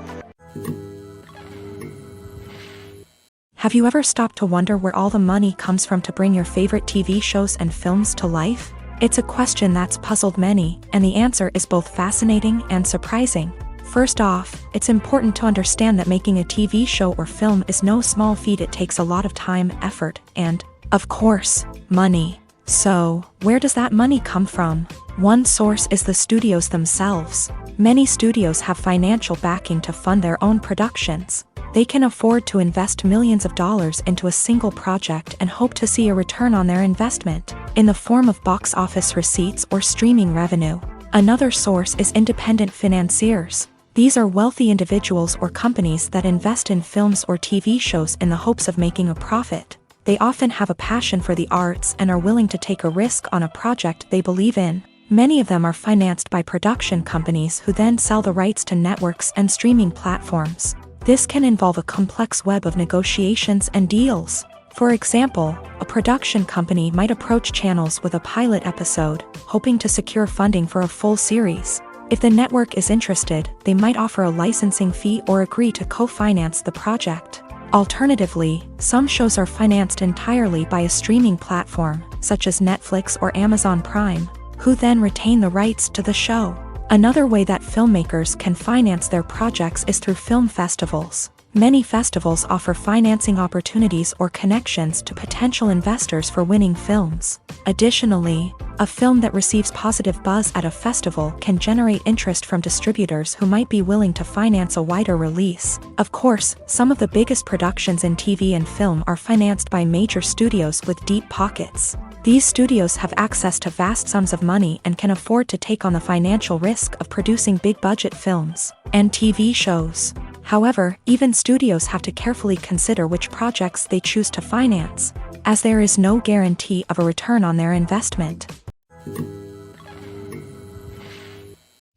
S1: Have you ever stopped to wonder where all the money comes from to bring your favorite TV shows and films to life? It's a question that's puzzled many, and the answer is both fascinating and surprising. First off, it's important to understand that making a TV show or film is no small feat. It takes a lot of time, effort, and, of course, money. So, where does that money come from? One source is the studios themselves. Many studios have financial backing to fund their own productions. They can afford to invest millions of dollars into a single project and hope to see a return on their investment, in the form of box office receipts or streaming revenue. Another source is independent financiers. These are wealthy individuals or companies that invest in films or TV shows in the hopes of making a profit. They often have a passion for the arts and are willing to take a risk on a project they believe in. Many of them are financed by production companies who then sell the rights to networks and streaming platforms. This can involve a complex web of negotiations and deals. For example, a production company might approach channels with a pilot episode, hoping to secure funding for a full series. If the network is interested, they might offer a licensing fee or agree to co-finance the project. Alternatively, some shows are financed entirely by a streaming platform, such as Netflix or Amazon Prime, who then retain the rights to the show. Another way that filmmakers can finance their projects is through film festivals. Many festivals offer financing opportunities or connections to potential investors for winning films. Additionally, a film that receives positive buzz at a festival can generate interest from distributors who might be willing to finance a wider release. Of course, some of the biggest productions in TV and film are financed by major studios with deep pockets. These studios have access to vast sums of money and can afford to take on the financial risk of producing big-budget films and TV shows. However, even studios have to carefully consider which projects they choose to finance, as there is no guarantee of a return on their investment.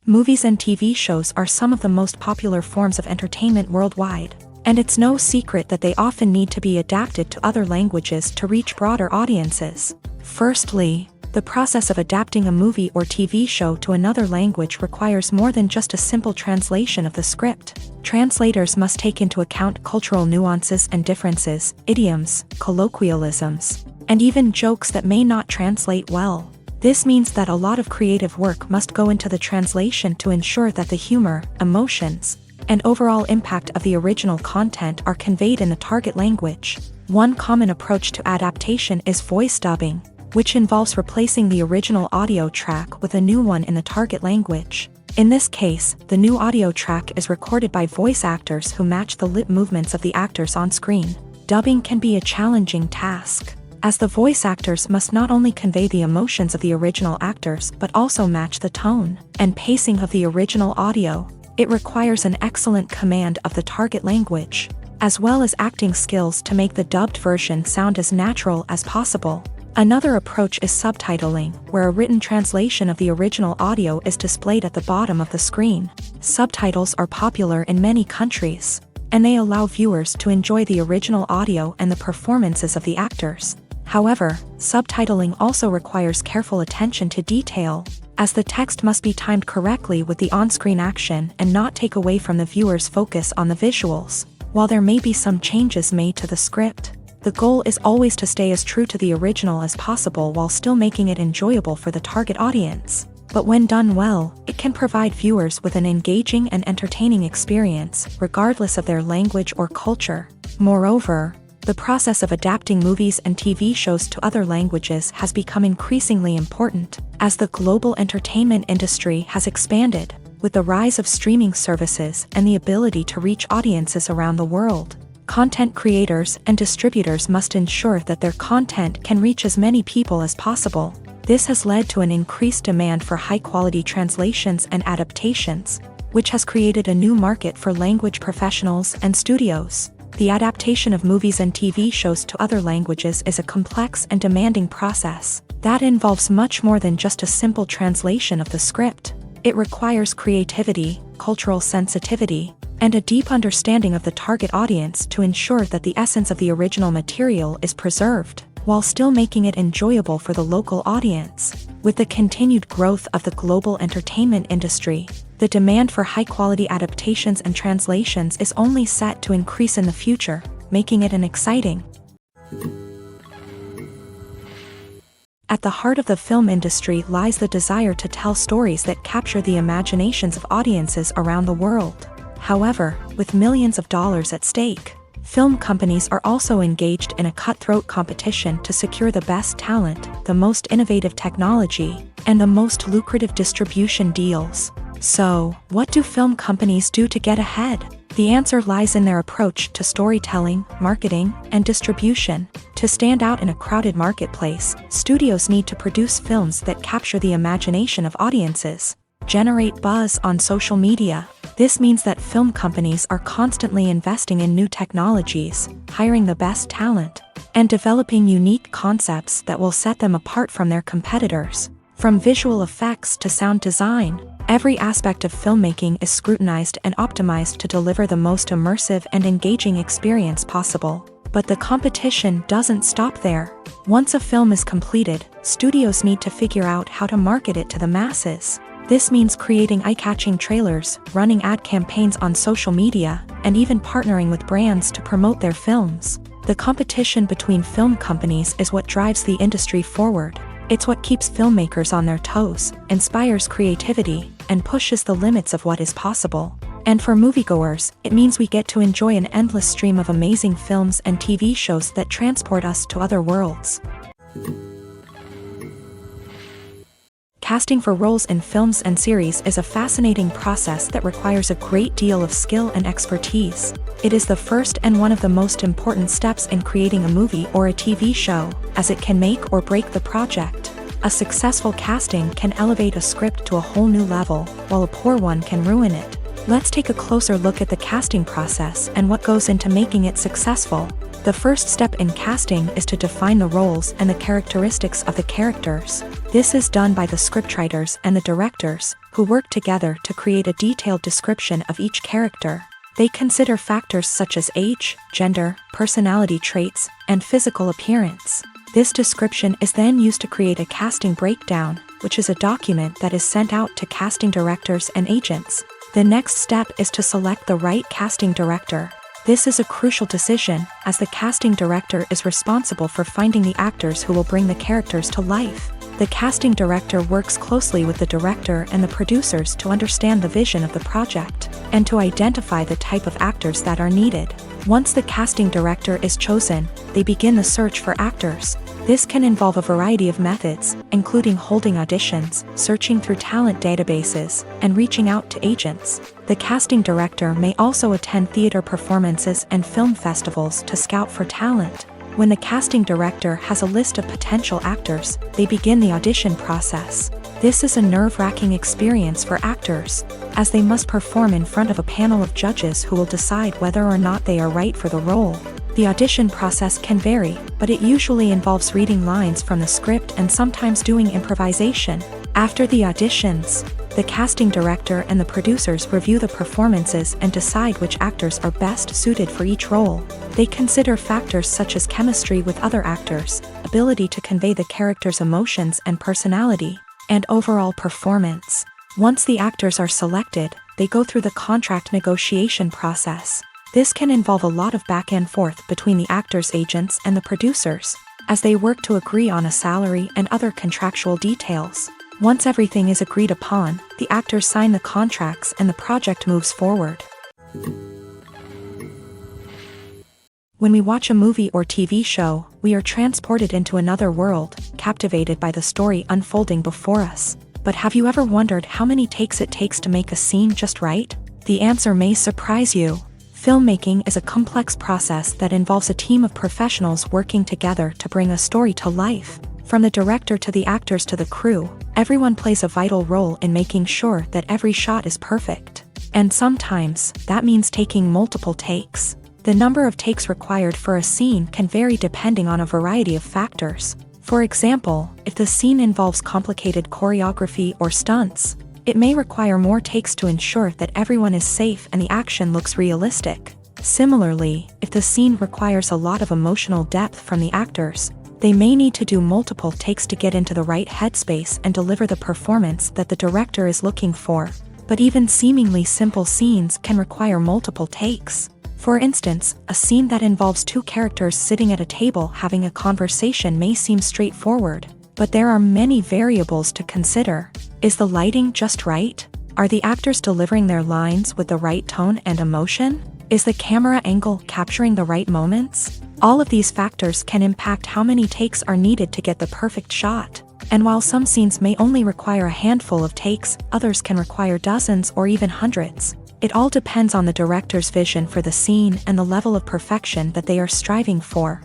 S1: Movies and TV shows are some of the most popular forms of entertainment worldwide, and it's no secret that they often need to be adapted to other languages to reach broader audiences. Firstly, the process of adapting a movie or TV show to another language requires more than just a simple translation of the script. Translators must take into account cultural nuances and differences, idioms, colloquialisms, and even jokes that may not translate well. This means that a lot of creative work must go into the translation to ensure that the humor, emotions, and overall impact of the original content are conveyed in the target language. One common approach to adaptation is voice dubbing, which involves replacing the original audio track with a new one in the target language. In this case, the new audio track is recorded by voice actors who match the lip movements of the actors on screen. Dubbing can be a challenging task, as the voice actors must not only convey the emotions of the original actors but also match the tone and pacing of the original audio. It requires an excellent command of the target language, as well as acting skills to make the dubbed version sound as natural as possible. Another approach is subtitling, where a written translation of the original audio is displayed at the bottom of the screen. Subtitles are popular in many countries, and they allow viewers to enjoy the original audio and the performances of the actors. However, subtitling also requires careful attention to detail, as the text must be timed correctly with the on-screen action and not take away from the viewer's focus on the visuals. While there may be some changes made to the script, the goal is always to stay as true to the original as possible while still making it enjoyable for the target audience. But when done well, it can provide viewers with an engaging and entertaining experience, regardless of their language or culture. Moreover, the process of adapting movies and TV shows to other languages has become increasingly important, as the global entertainment industry has expanded, with the rise of streaming services and the ability to reach audiences around the world. Content creators and distributors must ensure that their content can reach as many people as possible. This has led to an increased demand for high-quality translations and adaptations, which has created a new market for language professionals and studios. The adaptation of movies and TV shows to other languages is a complex and demanding process that involves much more than just a simple translation of the script. It requires creativity, cultural sensitivity, and a deep understanding of the target audience to ensure that the essence of the original material is preserved, while still making it enjoyable for the local audience. With the continued growth of the global entertainment industry, the demand for high-quality adaptations and translations is only set to increase in the future, making it an exciting. At the heart of the film industry lies the desire to tell stories that capture the imaginations of audiences around the world. However, with millions of dollars at stake, film companies are also engaged in a cutthroat competition to secure the best talent, the most innovative technology, and the most lucrative distribution deals. So, what do film companies do to get ahead? The answer lies in their approach to storytelling, marketing, and distribution. To stand out in a crowded marketplace, studios need to produce films that capture the imagination of audiences, generate buzz on social media. This means that film companies are constantly investing in new technologies, hiring the best talent, and developing unique concepts that will set them apart from their competitors. From visual effects to sound design, every aspect of filmmaking is scrutinized and optimized to deliver the most immersive and engaging experience possible. But the competition doesn't stop there. Once a film is completed, studios need to figure out how to market it to the masses. This means creating eye-catching trailers, running ad campaigns on social media, and even partnering with brands to promote their films. The competition between film companies is what drives the industry forward. It's what keeps filmmakers on their toes, inspires creativity, and pushes the limits of what is possible. And for moviegoers, it means we get to enjoy an endless stream of amazing films and TV shows that transport us to other worlds. Casting for roles in films and series is a fascinating process that requires a great deal of skill and expertise. It is the first and one of the most important steps in creating a movie or a TV show, as it can make or break the project. A successful casting can elevate a script to a whole new level, while a poor one can ruin it. Let's take a closer look at the casting process and what goes into making it successful. The first step in casting is to define the roles and the characteristics of the characters. This is done by the scriptwriters and the directors, who work together to create a detailed description of each character. They consider factors such as age, gender, personality traits, and physical appearance. This description is then used to create a casting breakdown, which is a document that is sent out to casting directors and agents. The next step is to select the right casting director. This is a crucial decision, as the casting director is responsible for finding the actors who will bring the characters to life. The casting director works closely with the director and the producers to understand the vision of the project, and to identify the type of actors that are needed. Once the casting director is chosen, they begin the search for actors. This can involve a variety of methods, including holding auditions, searching through talent databases, and reaching out to agents. The casting director may also attend theater performances and film festivals to scout for talent. When the casting director has a list of potential actors, they begin the audition process. This is a nerve-wracking experience for actors, as they must perform in front of a panel of judges who will decide whether or not they are right for the role. The audition process can vary, but it usually involves reading lines from the script and sometimes doing improvisation. After the auditions, the casting director and the producers review the performances and decide which actors are best suited for each role. They consider factors such as chemistry with other actors, ability to convey the character's emotions and personality, and overall performance. Once the actors are selected, they go through the contract negotiation process. This can involve a lot of back and forth between the actors' agents and the producers, as they work to agree on a salary and other contractual details. Once everything is agreed upon, the actors sign the contracts and the project moves forward. When we watch a movie or TV show, we are transported into another world, captivated by the story unfolding before us. But have you ever wondered how many takes it takes to make a scene just right? The answer may surprise you. Filmmaking is a complex process that involves a team of professionals working together to bring a story to life. From the director to the actors to the crew, everyone plays a vital role in making sure that every shot is perfect. And sometimes, that means taking multiple takes. The number of takes required for a scene can vary depending on a variety of factors. For example, if the scene involves complicated choreography or stunts, it may require more takes to ensure that everyone is safe and the action looks realistic. Similarly, if the scene requires a lot of emotional depth from the actors, they may need to do multiple takes to get into the right headspace and deliver the performance that the director is looking for. But even seemingly simple scenes can require multiple takes. For instance, a scene that involves two characters sitting at a table having a conversation may seem straightforward, but there are many variables to consider. Is the lighting just right? Are the actors delivering their lines with the right tone and emotion? Is the camera angle capturing the right moments? All of these factors can impact how many takes are needed to get the perfect shot. And while some scenes may only require a handful of takes, others can require dozens or even hundreds. It all depends on the director's vision for the scene and the level of perfection that they are striving for.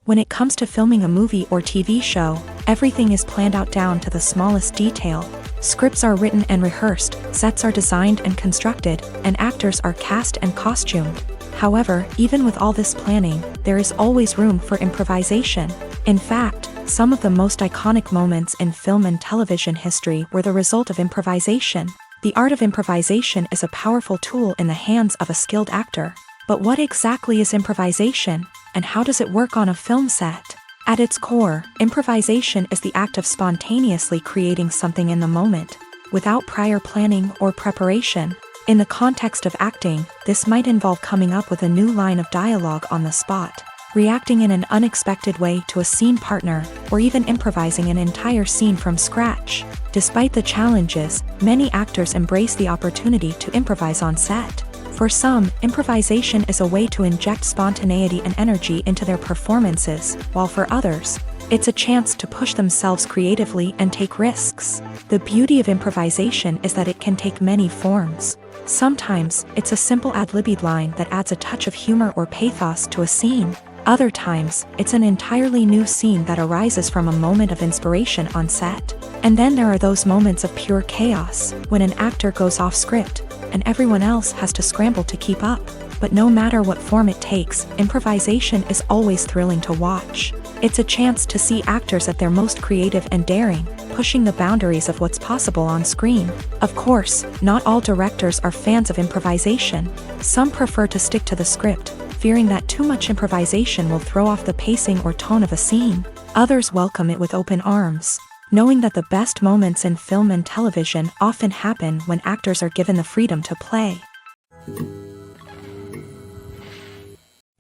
S1: When it comes to filming a movie or TV show, everything is planned out down to the smallest detail. Scripts are written and rehearsed, sets are designed and constructed, and actors are cast and costumed. However, even with all this planning, there is always room for improvisation. In fact, some of the most iconic moments in film and television history were the result of improvisation. The art of improvisation is a powerful tool in the hands of a skilled actor. But what exactly is improvisation, and how does it work on a film set? At its core, improvisation is the act of spontaneously creating something in the moment, without prior planning or preparation. In the context of acting, this might involve coming up with a new line of dialogue on the spot, reacting in an unexpected way to a scene partner, or even improvising an entire scene from scratch. Despite the challenges, many actors embrace the opportunity to improvise on set. For some, improvisation is a way to inject spontaneity and energy into their performances, while for others, it's a chance to push themselves creatively and take risks. The beauty of improvisation is that it can take many forms. Sometimes, it's a simple ad-libbed line that adds a touch of humor or pathos to a scene. Other times, it's an entirely new scene that arises from a moment of inspiration on set. And then there are those moments of pure chaos, when an actor goes off script, and everyone else has to scramble to keep up. But no matter what form it takes, improvisation is always thrilling to watch. It's a chance to see actors at their most creative and daring, pushing the boundaries of what's possible on screen. Of course, not all directors are fans of improvisation. Some prefer to stick to the script, fearing that too much improvisation will throw off the pacing or tone of a scene. Others welcome it with open arms, knowing that the best moments in film and television often happen when actors are given the freedom to play.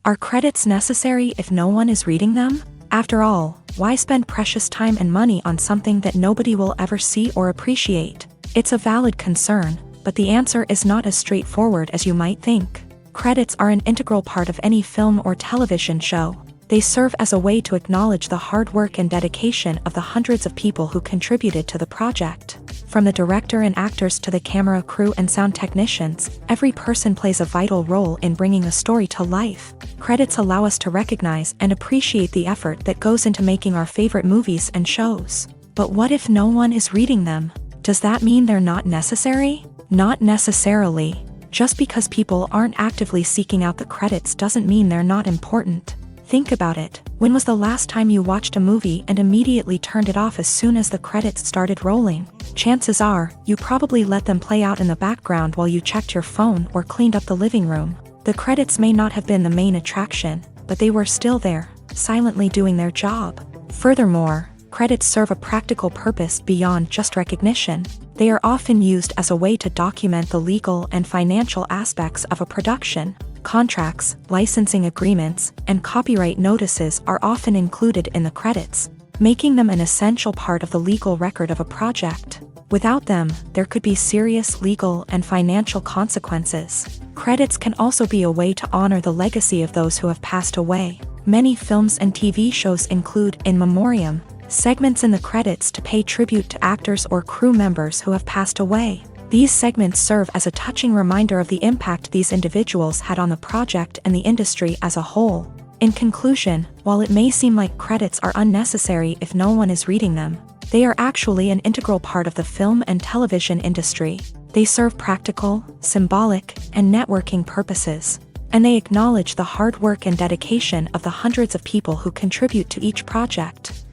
S1: Are credits necessary if no one is reading them? After all, why spend precious time and money on something that nobody will ever see or appreciate? It's a valid concern, but the answer is not as straightforward as you might think. Credits are an integral part of any film or television show. They serve as a way to acknowledge the hard work and dedication of the hundreds of people who contributed to the project. From the director and actors to the camera crew and sound technicians, every person plays a vital role in bringing a story to life. Credits allow us to recognize and appreciate the effort that goes into making our favorite movies and shows. But what if no one is reading them? Does that mean they're not necessary? Not necessarily. Just because people aren't actively seeking out the credits doesn't mean they're not important. Think about it. When was the last time you watched a movie and immediately turned it off as soon as the credits started rolling? Chances are, you probably let them play out in the background while you checked your phone or cleaned up the living room. The credits may not have been the main attraction, but they were still there, silently doing their job. Furthermore, credits serve a practical purpose beyond just recognition. They are often used as a way to document the legal and financial aspects of a production. Contracts, licensing agreements, and copyright notices are often included in the credits, making them an essential part of the legal record of a project. Without them, there could be serious legal and financial consequences. Credits can also be a way to honor the legacy of those who have passed away. Many films and TV shows include in memoriam segments in the credits to pay tribute to actors or crew members who have passed away. These segments serve as a touching reminder of the impact these individuals had on the project and the industry as a whole. In conclusion, while it may seem like credits are unnecessary if no one is reading them, they are actually an integral part of the film and television industry. They serve practical, symbolic, and networking purposes, and they acknowledge the hard work and dedication of the hundreds of people who contribute to each project.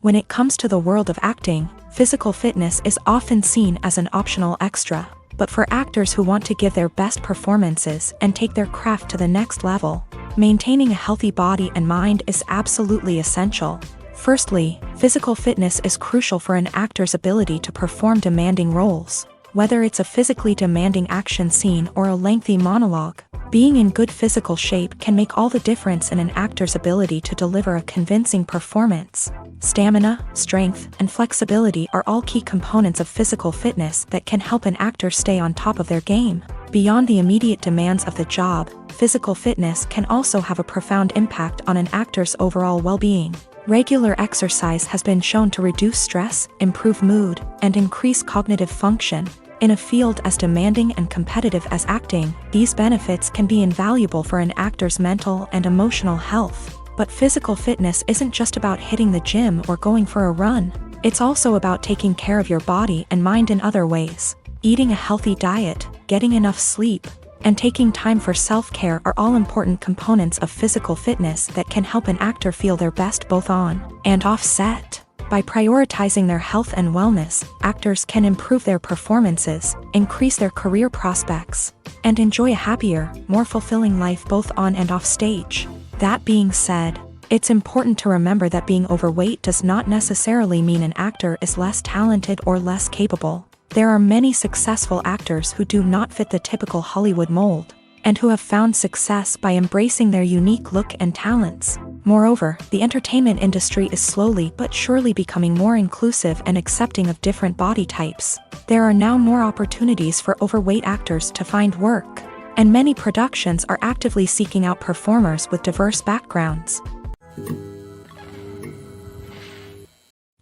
S1: When it comes to the world of acting, physical fitness is often seen as an optional extra, but for actors who want to give their best performances and take their craft to the next level, maintaining a healthy body and mind is absolutely essential. Firstly, physical fitness is crucial for an actor's ability to perform demanding roles. Whether it's a physically demanding action scene or a lengthy monologue, being in good physical shape can make all the difference in an actor's ability to deliver a convincing performance. Stamina, strength, and flexibility are all key components of physical fitness that can help an actor stay on top of their game. Beyond the immediate demands of the job, physical fitness can also have a profound impact on an actor's overall well-being. Regular exercise has been shown to reduce stress, improve mood, and increase cognitive function. In a field as demanding and competitive as acting, these benefits can be invaluable for an actor's mental and emotional health. But physical fitness isn't just about hitting the gym or going for a run. It's also about taking care of your body and mind in other ways. Eating a healthy diet, getting enough sleep, and taking time for self-care are all important components of physical fitness that can help an actor feel their best both on and off set. By prioritizing their health and wellness, actors can improve their performances, increase their career prospects, and enjoy a happier, more fulfilling life both on and off stage. That being said, it's important to remember that being overweight does not necessarily mean an actor is less talented or less capable. There are many successful actors who do not fit the typical Hollywood mold, and who have found success by embracing their unique look and talents. Moreover, the entertainment industry is slowly but surely becoming more inclusive and accepting of different body types. There are now more opportunities for overweight actors to find work, and many productions are actively seeking out performers with diverse backgrounds.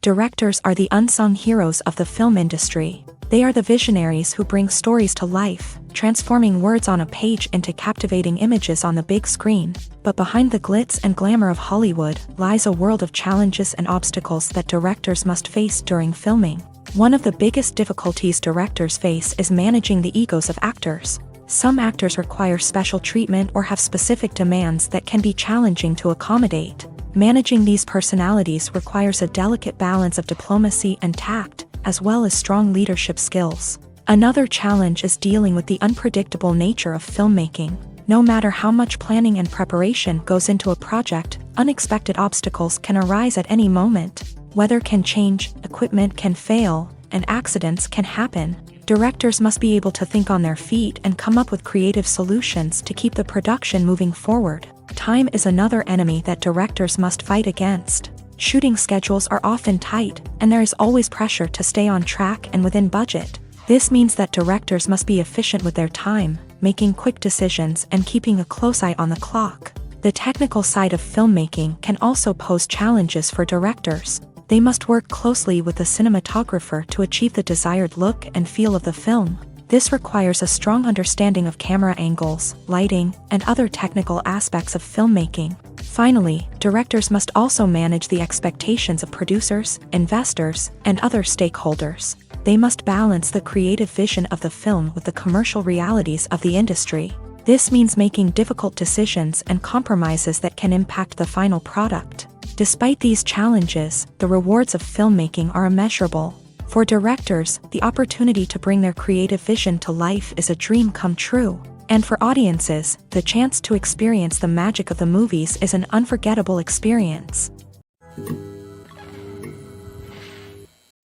S1: Directors are the unsung heroes of the film industry. They are the visionaries who bring stories to life, transforming words on a page into captivating images on the big screen. But behind the glitz and glamour of Hollywood lies a world of challenges and obstacles that directors must face during filming. One of the biggest difficulties directors face is managing the egos of actors. Some actors require special treatment or have specific demands that can be challenging to accommodate. Managing these personalities requires a delicate balance of diplomacy and tact, as well as strong leadership skills. Another challenge is dealing with the unpredictable nature of filmmaking. No matter how much planning and preparation goes into a project, unexpected obstacles can arise at any moment. Weather can change, equipment can fail, and accidents can happen. Directors must be able to think on their feet and come up with creative solutions to keep the production moving forward. Time is another enemy that directors must fight against. Shooting schedules are often tight, and there is always pressure to stay on track and within budget. This means that directors must be efficient with their time, making quick decisions and keeping a close eye on the clock. The technical side of filmmaking can also pose challenges for directors. They must work closely with the cinematographer to achieve the desired look and feel of the film. This requires a strong understanding of camera angles, lighting, and other technical aspects of filmmaking. Finally, directors must also manage the expectations of producers, investors, and other stakeholders. They must balance the creative vision of the film with the commercial realities of the industry. This means making difficult decisions and compromises that can impact the final product. Despite these challenges, the rewards of filmmaking are immeasurable. For directors, the opportunity to bring their creative vision to life is a dream come true. And for audiences, the chance to experience the magic of the movies is an unforgettable experience.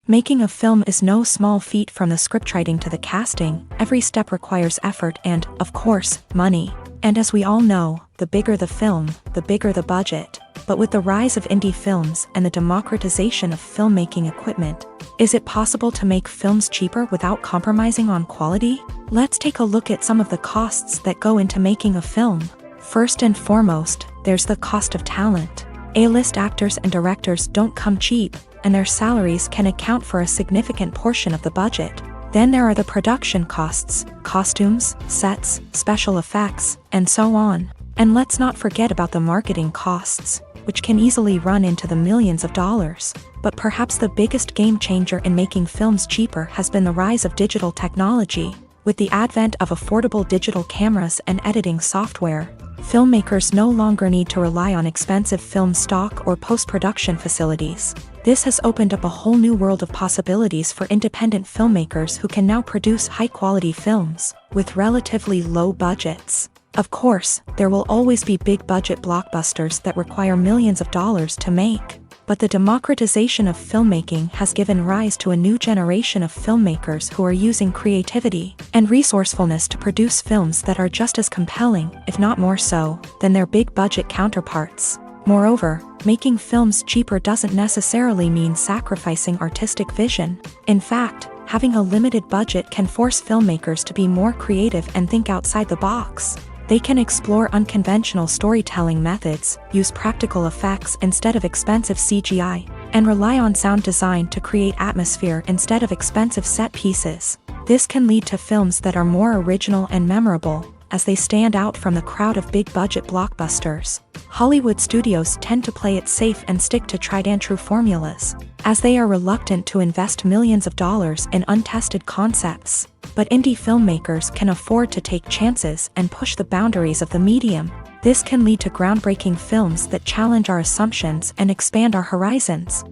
S1: Making a film is no small feat. From the scriptwriting to the casting, every step requires effort and, of course, money. And as we all know, the bigger the film, the bigger the budget. But with the rise of indie films and the democratization of filmmaking equipment, is it possible to make films cheaper without compromising on quality? Let's take a look at some of the costs that go into making a film. First and foremost, there's the cost of talent. A-list actors and directors don't come cheap, and their salaries can account for a significant portion of the budget. Then there are the production costs, costumes, sets, special effects, and so on. And let's not forget about the marketing costs, which can easily run into the millions of dollars. But perhaps the biggest game changer in making films cheaper has been the rise of digital technology. With the advent of affordable digital cameras and editing software, filmmakers no longer need to rely on expensive film stock or post-production facilities. This has opened up a whole new world of possibilities for independent filmmakers who can now produce high-quality films with relatively low budgets. Of course, there will always be big-budget blockbusters that require millions of dollars to make. But the democratization of filmmaking has given rise to a new generation of filmmakers who are using creativity and resourcefulness to produce films that are just as compelling, if not more so, than their big-budget counterparts. Moreover, making films cheaper doesn't necessarily mean sacrificing artistic vision. In fact, having a limited budget can force filmmakers to be more creative and think outside the box. They can explore unconventional storytelling methods, use practical effects instead of expensive CGI, and rely on sound design to create atmosphere instead of expensive set pieces. This can lead to films that are more original and memorable, as they stand out from the crowd of big-budget blockbusters. Hollywood studios tend to play it safe and stick to tried-and-true formulas, as they are reluctant to invest millions of dollars in untested concepts. But indie filmmakers can afford to take chances and push the boundaries of the medium. This can lead to groundbreaking films that challenge our assumptions and expand our horizons.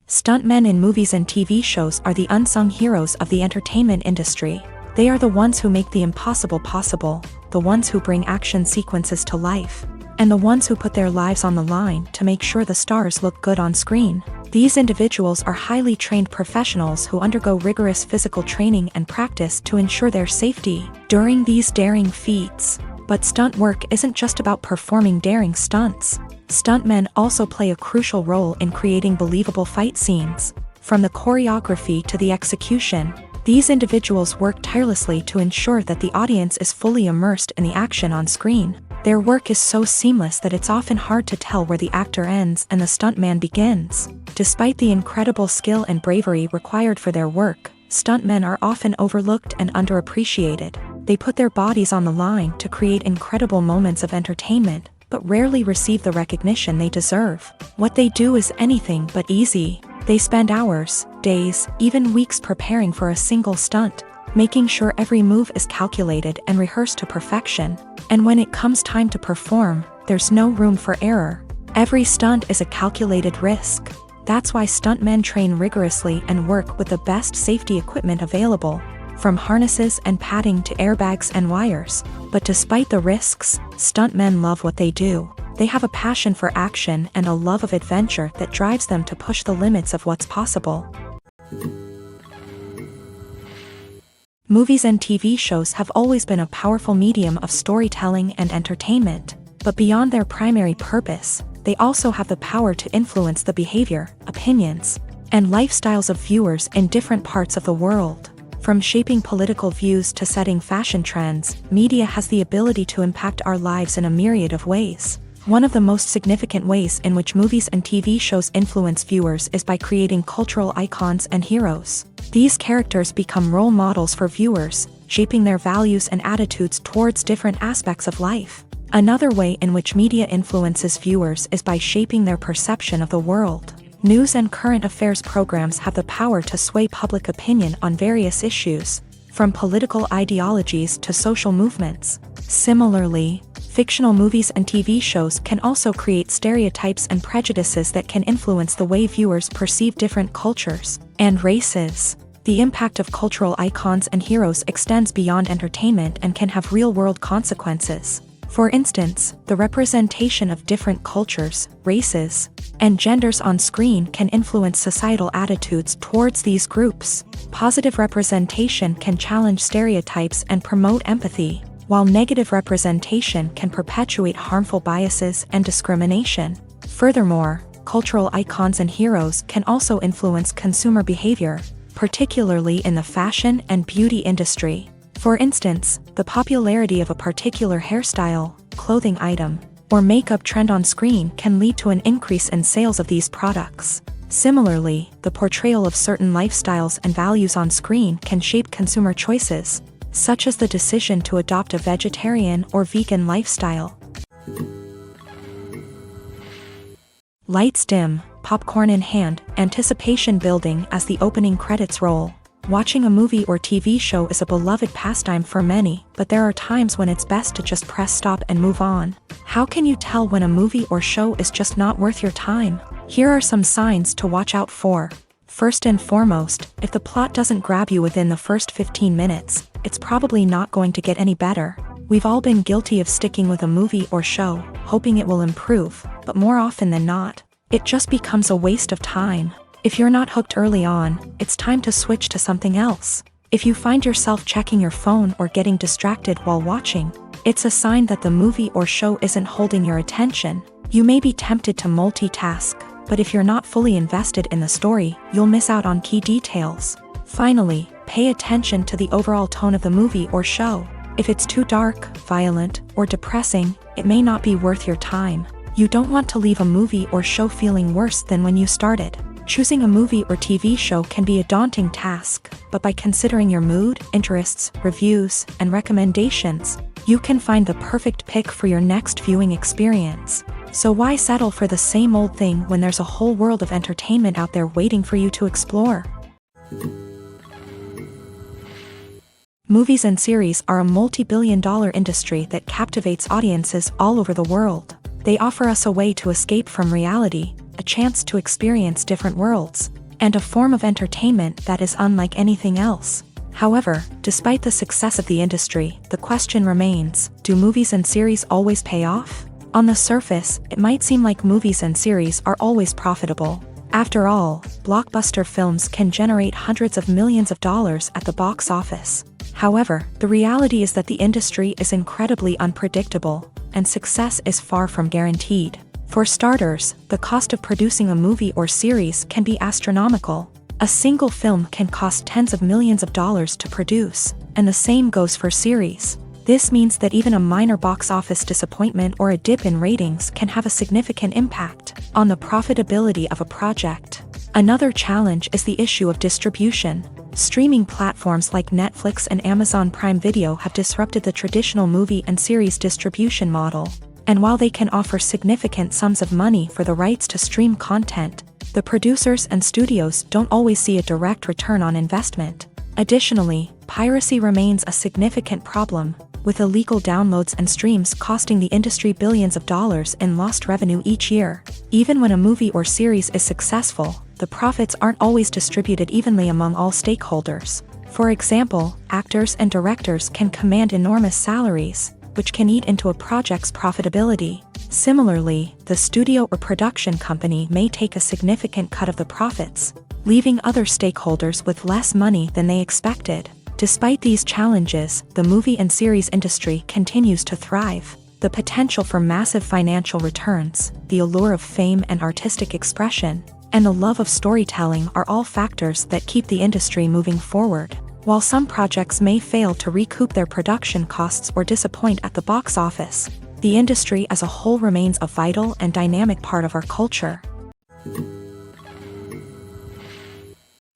S1: Stuntmen in movies and TV shows are the unsung heroes of the entertainment industry. They are the ones who make the impossible possible, the ones who bring action sequences to life, and the ones who put their lives on the line to make sure the stars look good on screen. These individuals are highly trained professionals who undergo rigorous physical training and practice to ensure their safety during these daring feats. But stunt work isn't just about performing daring stunts. Stuntmen also play a crucial role in creating believable fight scenes. From the choreography to the execution, these individuals work tirelessly to ensure that the audience is fully immersed in the action on screen. Their work is so seamless that it's often hard to tell where the actor ends and the stuntman begins. Despite the incredible skill and bravery required for their work, stuntmen are often overlooked and underappreciated. They put their bodies on the line to create incredible moments of entertainment, but rarely receive the recognition they deserve. What they do is anything but easy. They spend hours, days, even weeks preparing for a single stunt, making sure every move is calculated and rehearsed to perfection. And when it comes time to perform, there's no room for error. Every stunt is a calculated risk. That's why stuntmen train rigorously and work with the best safety equipment available, from harnesses and padding to airbags and wires. But despite the risks, stuntmen love what they do. They have a passion for action and a love of adventure that drives them to push the limits of what's possible. Movies and TV shows have always been a powerful medium of storytelling and entertainment, but beyond their primary purpose, they also have the power to influence the behavior, opinions, and lifestyles of viewers in different parts of the world. From shaping political views to setting fashion trends, media has the ability to impact our lives in a myriad of ways. One of the most significant ways in which movies and TV shows influence viewers is by creating cultural icons and heroes. These characters become role models for viewers, shaping their values and attitudes towards different aspects of life. Another way in which media influences viewers is by shaping their perception of the world. News and current affairs programs have the power to sway public opinion on various issues, from political ideologies to social movements. Similarly, fictional movies and TV shows can also create stereotypes and prejudices that can influence the way viewers perceive different cultures and races. The impact of cultural icons and heroes extends beyond entertainment and can have real-world consequences. For instance, the representation of different cultures, races, and genders on screen can influence societal attitudes towards these groups. Positive representation can challenge stereotypes and promote empathy, while negative representation can perpetuate harmful biases and discrimination. Furthermore, cultural icons and heroes can also influence consumer behavior, particularly in the fashion and beauty industry. For instance, the popularity of a particular hairstyle, clothing item, or makeup trend on screen can lead to an increase in sales of these products. Similarly, the portrayal of certain lifestyles and values on screen can shape consumer choices, such as the decision to adopt a vegetarian or vegan lifestyle. Lights dim, popcorn in hand, anticipation building as the opening credits roll. Watching a movie or TV show is a beloved pastime for many, but there are times when it's best to just press stop and move on. How can you tell when a movie or show is just not worth your time? Here are some signs to watch out for. First and foremost, if the plot doesn't grab you within the first 15 minutes, it's probably not going to get any better. We've all been guilty of sticking with a movie or show, hoping it will improve, but more often than not, it just becomes a waste of time. If you're not hooked early on, it's time to switch to something else. If you find yourself checking your phone or getting distracted while watching, it's a sign that the movie or show isn't holding your attention. You may be tempted to multitask, but if you're not fully invested in the story, you'll miss out on key details. Finally, pay attention to the overall tone of the movie or show. If it's too dark, violent, or depressing, it may not be worth your time. You don't want to leave a movie or show feeling worse than when you started. Choosing a movie or TV show can be a daunting task, but by considering your mood, interests, reviews, and recommendations, you can find the perfect pick for your next viewing experience. So why settle for the same old thing when there's a whole world of entertainment out there waiting for you to explore? Movies and series are a multi-billion-dollar industry that captivates audiences all over the world. They offer us a way to escape from reality, a chance to experience different worlds, and a form of entertainment that is unlike anything else. However, despite the success of the industry, the question remains, do movies and series always pay off? On the surface, it might seem like movies and series are always profitable. After all, blockbuster films can generate hundreds of millions of dollars at the box office. However, the reality is that the industry is incredibly unpredictable, and success is far from guaranteed. For starters, the cost of producing a movie or series can be astronomical. A single film can cost tens of millions of dollars to produce, and the same goes for series. This means that even a minor box office disappointment or a dip in ratings can have a significant impact on the profitability of a project. Another challenge is the issue of distribution. Streaming platforms like Netflix and Amazon Prime Video have disrupted the traditional movie and series distribution model. And while they can offer significant sums of money for the rights to stream content, the producers and studios don't always see a direct return on investment. Additionally, piracy remains a significant problem, with illegal downloads and streams costing the industry billions of dollars in lost revenue each year. Even when a movie or series is successful, the profits aren't always distributed evenly among all stakeholders. For example, actors and directors can command enormous salaries, which can eat into a project's profitability. Similarly, the studio or production company may take a significant cut of the profits, leaving other stakeholders with less money than they expected. Despite these challenges, the movie and series industry continues to thrive. The potential for massive financial returns, the allure of fame and artistic expression, and the love of storytelling are all factors that keep the industry moving forward. While some projects may fail to recoup their production costs or disappoint at the box office, the industry as a whole remains a vital and dynamic part of our culture.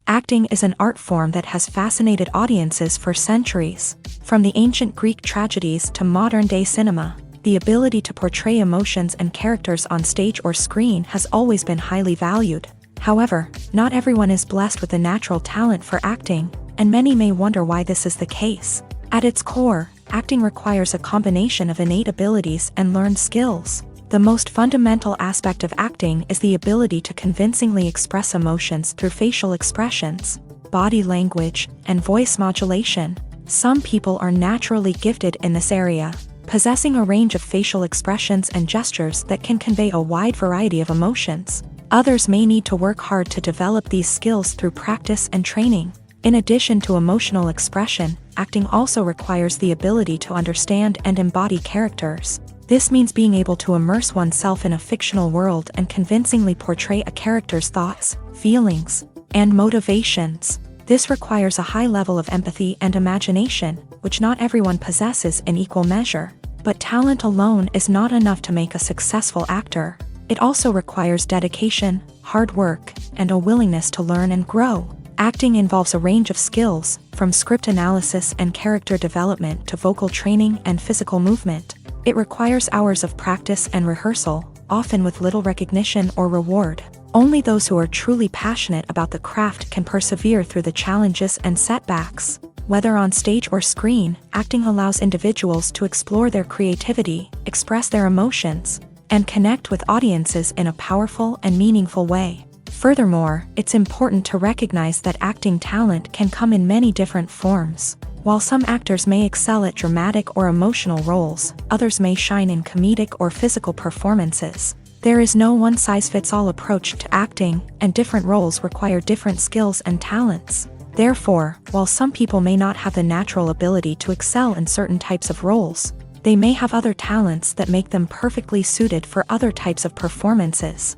S1: Acting is an art form that has fascinated audiences for centuries. From the ancient Greek tragedies to modern-day cinema, the ability to portray emotions and characters on stage or screen has always been highly valued. However, not everyone is blessed with a natural talent for acting, and many may wonder why this is the case. At its core, acting requires a combination of innate abilities and learned skills. The most fundamental aspect of acting is the ability to convincingly express emotions through facial expressions, body language, and voice modulation. Some people are naturally gifted in this area, possessing a range of facial expressions and gestures that can convey a wide variety of emotions. Others may need to work hard to develop these skills through practice and training. In addition to emotional expression, acting also requires the ability to understand and embody characters. This means being able to immerse oneself in a fictional world and convincingly portray a character's thoughts, feelings, and motivations. This requires a high level of empathy and imagination, which not everyone possesses in equal measure. But talent alone is not enough to make a successful actor. It also requires dedication, hard work, and a willingness to learn and grow. Acting involves a range of skills, from script analysis and character development to vocal training and physical movement. It requires hours of practice and rehearsal, often with little recognition or reward. Only those who are truly passionate about the craft can persevere through the challenges and setbacks. Whether on stage or screen, acting allows individuals to explore their creativity, express their emotions, and connect with audiences in a powerful and meaningful way. Furthermore, it's important to recognize that acting talent can come in many different forms. While some actors may excel at dramatic or emotional roles, others may shine in comedic or physical performances. There is no one-size-fits-all approach to acting, and different roles require different skills and talents. Therefore, while some people may not have the natural ability to excel in certain types of roles, they may have other talents that make them perfectly suited for other types of performances.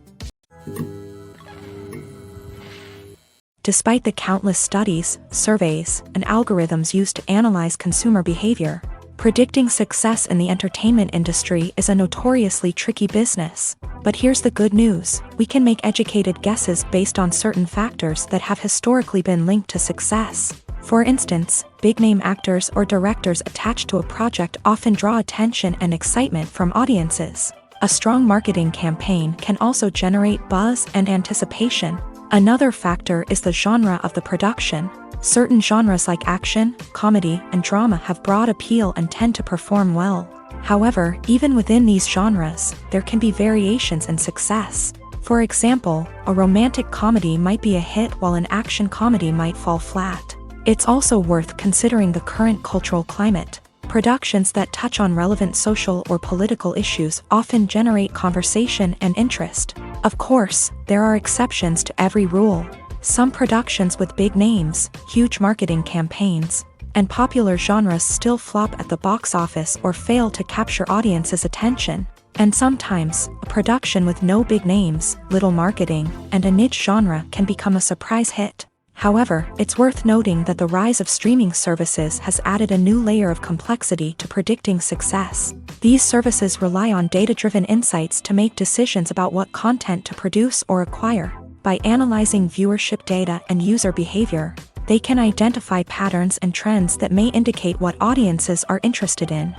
S1: Despite the countless studies, surveys, and algorithms used to analyze consumer behavior, predicting success in the entertainment industry is a notoriously tricky business. But here's the good news: we can make educated guesses based on certain factors that have historically been linked to success. For instance, big-name actors or directors attached to a project often draw attention and excitement from audiences. A strong marketing campaign can also generate buzz and anticipation. Another factor is the genre of the production. Certain genres like action, comedy, and drama have broad appeal and tend to perform well. However, even within these genres, there can be variations in success. For example, a romantic comedy might be a hit while an action comedy might fall flat. It's also worth considering the current cultural climate. Productions that touch on relevant social or political issues often generate conversation and interest. Of course, there are exceptions to every rule. Some productions with big names, huge marketing campaigns, and popular genres still flop at the box office or fail to capture audiences' attention. And sometimes, a production with no big names, little marketing, and a niche genre can become a surprise hit. However, it's worth noting that the rise of streaming services has added a new layer of complexity to predicting success. These services rely on data-driven insights to make decisions about what content to produce or acquire. By analyzing viewership data and user behavior, they can identify patterns and trends that may indicate what audiences are interested in.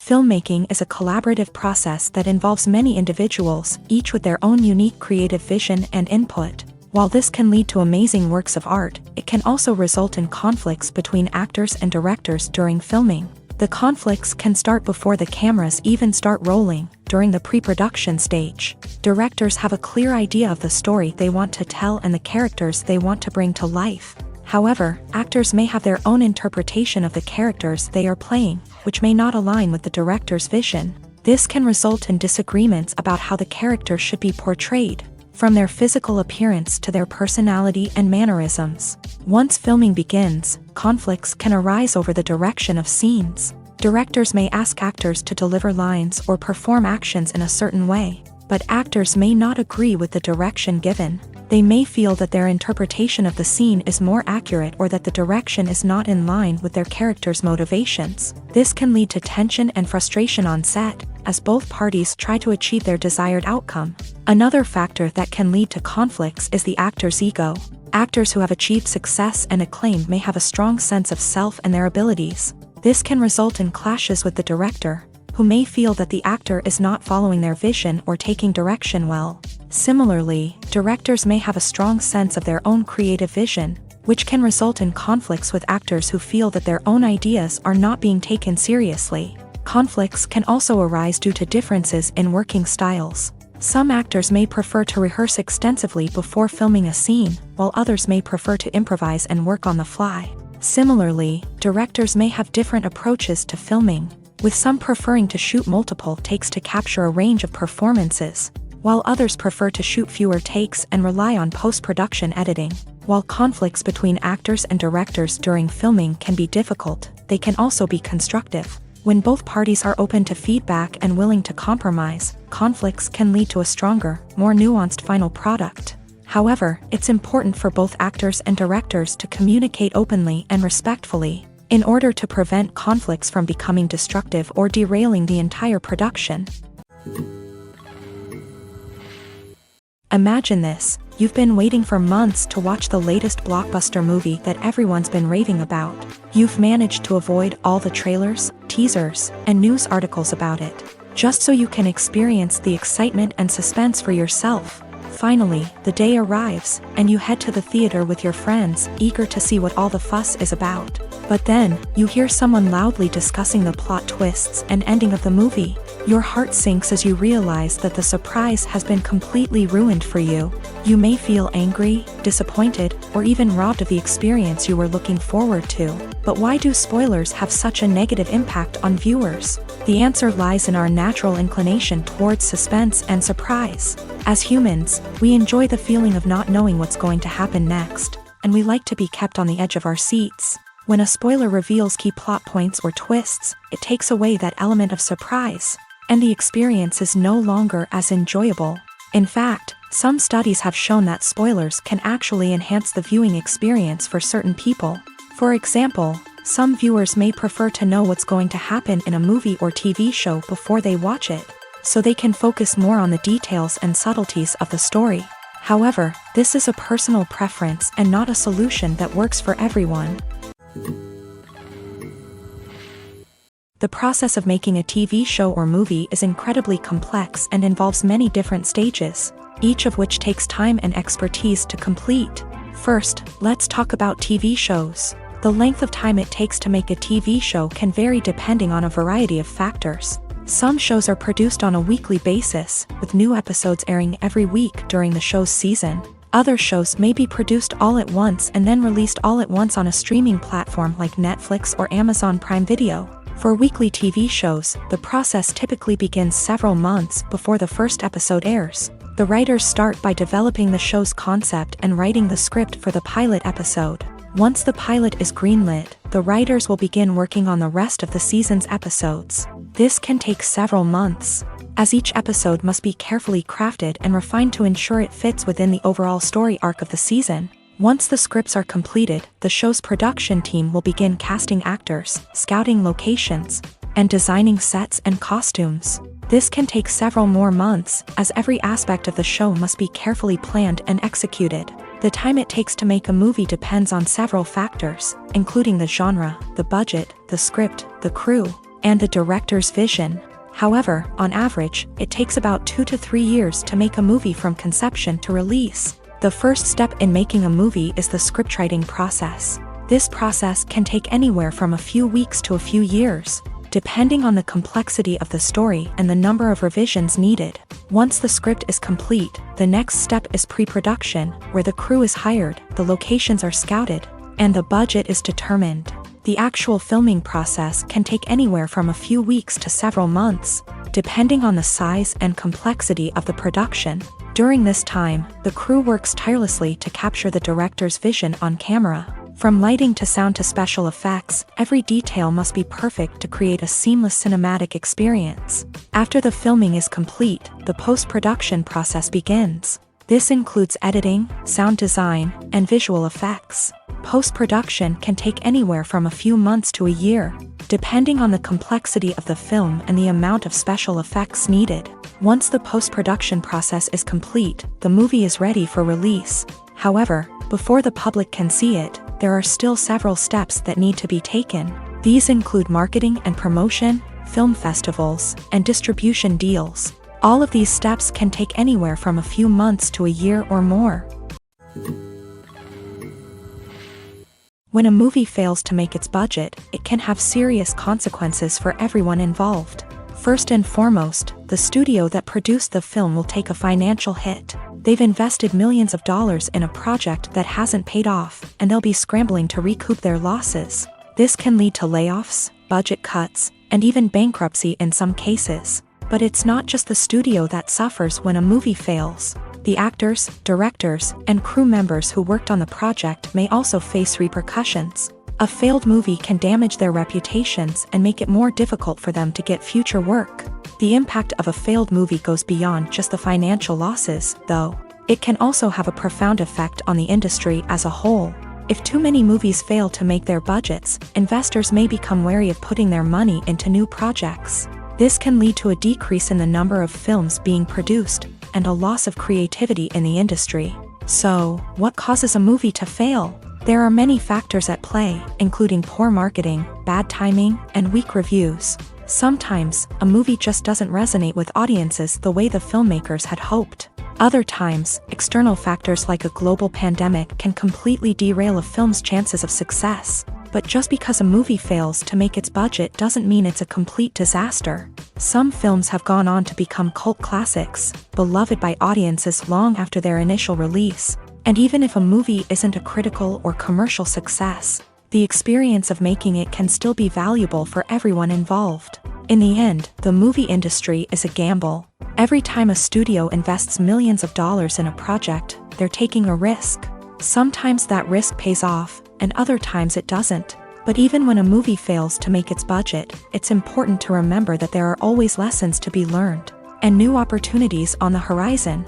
S1: Filmmaking is a collaborative process that involves many individuals, each with their own unique creative vision and input. While this can lead to amazing works of art, it can also result in conflicts between actors and directors during filming. The conflicts can start before the cameras even start rolling, during the pre-production stage. Directors have a clear idea of the story they want to tell and the characters they want to bring to life. However, actors may have their own interpretation of the characters they are playing, which may not align with the director's vision. This can result in disagreements about how the character should be portrayed. from their physical appearance to their personality and mannerisms. Once filming begins, conflicts can arise over the direction of scenes. Directors may ask actors to deliver lines or perform actions in a certain way, but actors may not agree with the direction given. They may feel that their interpretation of the scene is more accurate or that the direction is not in line with their character's motivations. This can lead to tension and frustration on set, as both parties try to achieve their desired outcome. Another factor that can lead to conflicts is the actor's ego. Actors who have achieved success and acclaim may have a strong sense of self and their abilities. This can result in clashes with the director, who may feel that the actor is not following their vision or taking direction well. Similarly, directors may have a strong sense of their own creative vision, which can result in conflicts with actors who feel that their own ideas are not being taken seriously. Conflicts can also arise due to differences in working styles. Some actors may prefer to rehearse extensively before filming a scene, while others may prefer to improvise and work on the fly. Similarly, directors may have different approaches to filming, with some preferring to shoot multiple takes to capture a range of performances, while others prefer to shoot fewer takes and rely on post-production editing. While conflicts between actors and directors during filming can be difficult, they can also be constructive. When both parties are open to feedback and willing to compromise, conflicts can lead to a stronger, more nuanced final product. However, it's important for both actors and directors to communicate openly and respectfully, in order to prevent conflicts from becoming destructive or derailing the entire production. Imagine this: you've been waiting for months to watch the latest blockbuster movie that everyone's been raving about. You've managed to avoid all the trailers, teasers, and news articles about it, just so you can experience the excitement and suspense for yourself. Finally, the day arrives, and you head to the theater with your friends, eager to see what all the fuss is about. But then, you hear someone loudly discussing the plot twists and ending of the movie. Your heart sinks as you realize that the surprise has been completely ruined for you. You may feel angry, disappointed, or even robbed of the experience you were looking forward to. But why do spoilers have such a negative impact on viewers? The answer lies in our natural inclination towards suspense and surprise. As humans, we enjoy the feeling of not knowing what's going to happen next, and we like to be kept on the edge of our seats. When a spoiler reveals key plot points or twists, it takes away that element of surprise, and the experience is no longer as enjoyable. In fact, some studies have shown that spoilers can actually enhance the viewing experience for certain people. For example, some viewers may prefer to know what's going to happen in a movie or TV show before they watch it, so they can focus more on the details and subtleties of the story. However, this is a personal preference and not a solution that works for everyone. The process of making a TV show or movie is incredibly complex and involves many different stages, each of which takes time and expertise to complete. First, let's talk about TV shows. The length of time it takes to make a TV show can vary depending on a variety of factors. Some shows are produced on a weekly basis, with new episodes airing every week during the show's season. Other shows may be produced all at once and then released all at once on a streaming platform like Netflix or Amazon Prime Video. For weekly TV shows, the process typically begins several months before the first episode airs. The writers start by developing the show's concept and writing the script for the pilot episode. Once the pilot is greenlit, the writers will begin working on the rest of the season's episodes. This can take several months, as each episode must be carefully crafted and refined to ensure it fits within the overall story arc of the season. Once the scripts are completed, the show's production team will begin casting actors, scouting locations, and designing sets and costumes. This can take several more months, as every aspect of the show must be carefully planned and executed. The time it takes to make a movie depends on several factors, including the genre, the budget, the script, the crew, and the director's vision. However, on average, it takes about 2 to 3 years to make a movie from conception to release. The first step in making a movie is the scriptwriting process. This process can take anywhere from a few weeks to a few years, depending on the complexity of the story and the number of revisions needed. Once the script is complete, the next step is pre-production, where the crew is hired, the locations are scouted, and the budget is determined. The actual filming process can take anywhere from a few weeks to several months, depending on the size and complexity of the production. During this time, the crew works tirelessly to capture the director's vision on camera. From lighting to sound to special effects, every detail must be perfect to create a seamless cinematic experience. After the filming is complete, the post-production process begins. This includes editing, sound design, and visual effects. Post-production can take anywhere from a few months to a year, depending on the complexity of the film and the amount of special effects needed. Once the post-production process is complete, the movie is ready for release. However, before the public can see it, there are still several steps that need to be taken. These include marketing and promotion, film festivals, and distribution deals. All of these steps can take anywhere from a few months to a year or more. When a movie fails to make its budget, it can have serious consequences for everyone involved. First and foremost, the studio that produced the film will take a financial hit. They've invested millions of dollars in a project that hasn't paid off, and they'll be scrambling to recoup their losses. This can lead to layoffs, budget cuts, and even bankruptcy in some cases. But it's not just the studio that suffers when a movie fails. The actors, directors, and crew members who worked on the project may also face repercussions. A failed movie can damage their reputations and make it more difficult for them to get future work. The impact of a failed movie goes beyond just the financial losses, though. It can also have a profound effect on the industry as a whole. If too many movies fail to make their budgets, investors may become wary of putting their money into new projects. This can lead to a decrease in the number of films being produced, and a loss of creativity in the industry. So, what causes a movie to fail? There are many factors at play, including poor marketing, bad timing, and weak reviews. Sometimes, a movie just doesn't resonate with audiences the way the filmmakers had hoped. Other times, external factors like a global pandemic can completely derail a film's chances of success. But just because a movie fails to make its budget doesn't mean it's a complete disaster. Some films have gone on to become cult classics, beloved by audiences long after their initial release. And even if a movie isn't a critical or commercial success, the experience of making it can still be valuable for everyone involved. In the end, the movie industry is a gamble. Every time a studio invests millions of dollars in a project, they're taking a risk. Sometimes that risk pays off, and other times it doesn't. But even when a movie fails to make its budget, it's important to remember that there are always lessons to be learned, and new opportunities on the horizon.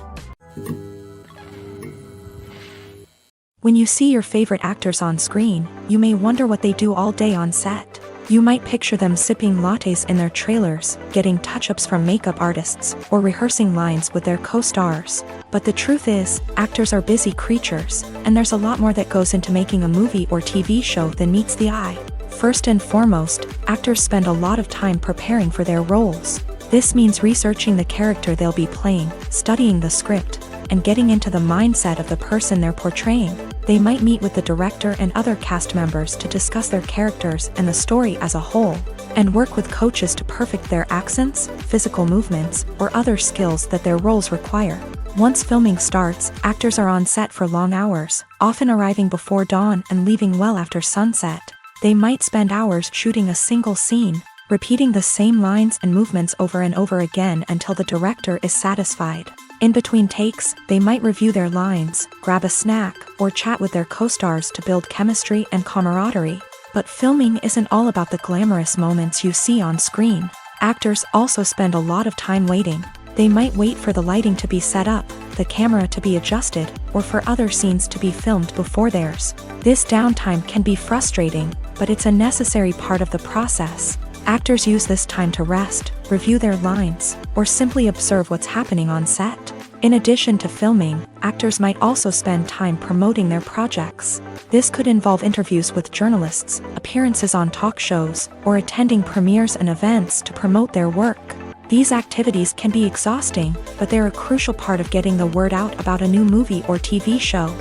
S1: When you see your favorite actors on screen, you may wonder what they do all day on set. You might picture them sipping lattes in their trailers, getting touch-ups from makeup artists, or rehearsing lines with their co-stars. But the truth is, actors are busy creatures, and there's a lot more that goes into making a movie or TV show than meets the eye. First and foremost, actors spend a lot of time preparing for their roles. This means researching the character they'll be playing, studying the script, and getting into the mindset of the person they're portraying. They might meet with the director and other cast members to discuss their characters and the story as a whole, and work with coaches to perfect their accents, physical movements, or other skills that their roles require. Once filming starts, actors are on set for long hours, often arriving before dawn and leaving well after sunset. They might spend hours shooting a single scene, repeating the same lines and movements over and over again until the director is satisfied. In between takes, they might review their lines, grab a snack, or chat with their co-stars to build chemistry and camaraderie. But filming isn't all about the glamorous moments you see on screen. Actors also spend a lot of time waiting. They might wait for the lighting to be set up, the camera to be adjusted, or for other scenes to be filmed before theirs. This downtime can be frustrating, but it's a necessary part of the process. Actors use this time to rest, review their lines, or simply observe what's happening on set. In addition to filming, actors might also spend time promoting their projects. This could involve interviews with journalists, appearances on talk shows, or attending premieres and events to promote their work. These activities can be exhausting, but they're a crucial part of getting the word out about a new movie or TV show.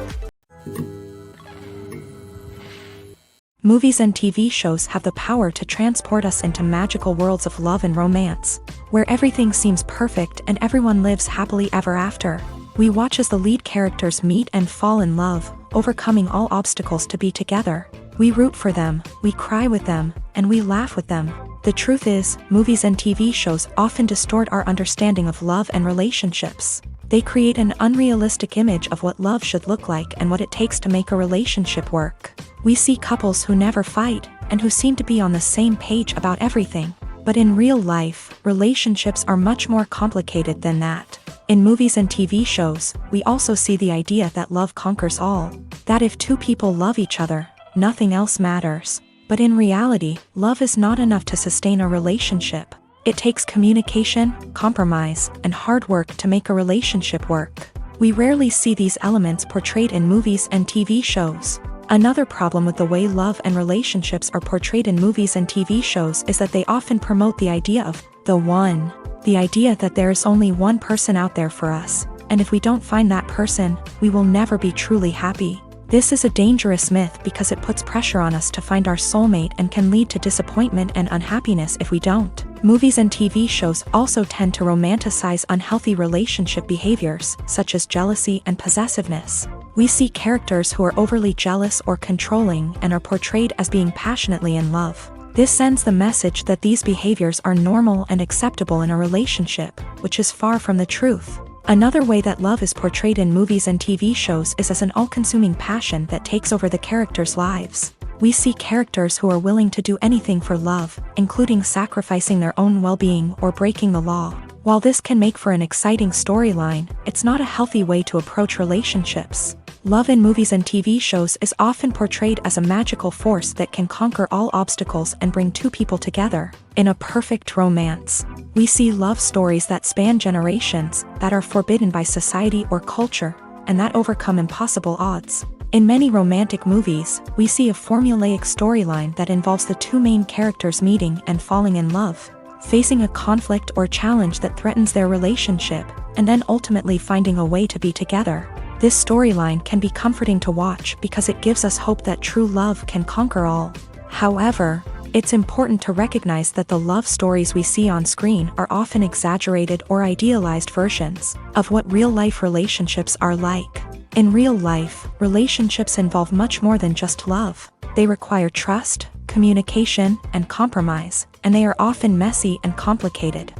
S1: Movies and TV shows have the power to transport us into magical worlds of love and romance, where everything seems perfect and everyone lives happily ever after. We watch as the lead characters meet and fall in love, overcoming all obstacles to be together. We root for them, we cry with them, and we laugh with them. The truth is, movies and TV shows often distort our understanding of love and relationships. They create an unrealistic image of what love should look like and what it takes to make a relationship work. We see couples who never fight, and who seem to be on the same page about everything. But in real life, relationships are much more complicated than that. In movies and TV shows, we also see the idea that love conquers all. That if two people love each other, nothing else matters. But in reality, love is not enough to sustain a relationship. It takes communication, compromise, and hard work to make a relationship work. We rarely see these elements portrayed in movies and TV shows. Another problem with the way love and relationships are portrayed in movies and TV shows is that they often promote the idea of the one. The idea that there is only one person out there for us, and if we don't find that person, we will never be truly happy. This is a dangerous myth because it puts pressure on us to find our soulmate and can lead to disappointment and unhappiness if we don't. Movies and TV shows also tend to romanticize unhealthy relationship behaviors, such as jealousy and possessiveness. We see characters who are overly jealous or controlling and are portrayed as being passionately in love. This sends the message that these behaviors are normal and acceptable in a relationship, which is far from the truth. Another way that love is portrayed in movies and TV shows is as an all-consuming passion that takes over the characters' lives. We see characters who are willing to do anything for love, including sacrificing their own well-being or breaking the law. While this can make for an exciting storyline, it's not a healthy way to approach relationships. Love in movies and TV shows is often portrayed as a magical force that can conquer all obstacles and bring two people together. In a perfect romance, we see love stories that span generations, that are forbidden by society or culture, and that overcome impossible odds. In many romantic movies, we see a formulaic storyline that involves the two main characters meeting and falling in love, facing a conflict or challenge that threatens their relationship, and then ultimately finding a way to be together. This storyline can be comforting to watch because it gives us hope that true love can conquer all. However, it's important to recognize that the love stories we see on screen are often exaggerated or idealized versions of what real-life relationships are like. In real life, relationships involve much more than just love. They require trust, communication, and compromise, and they are often messy and complicated.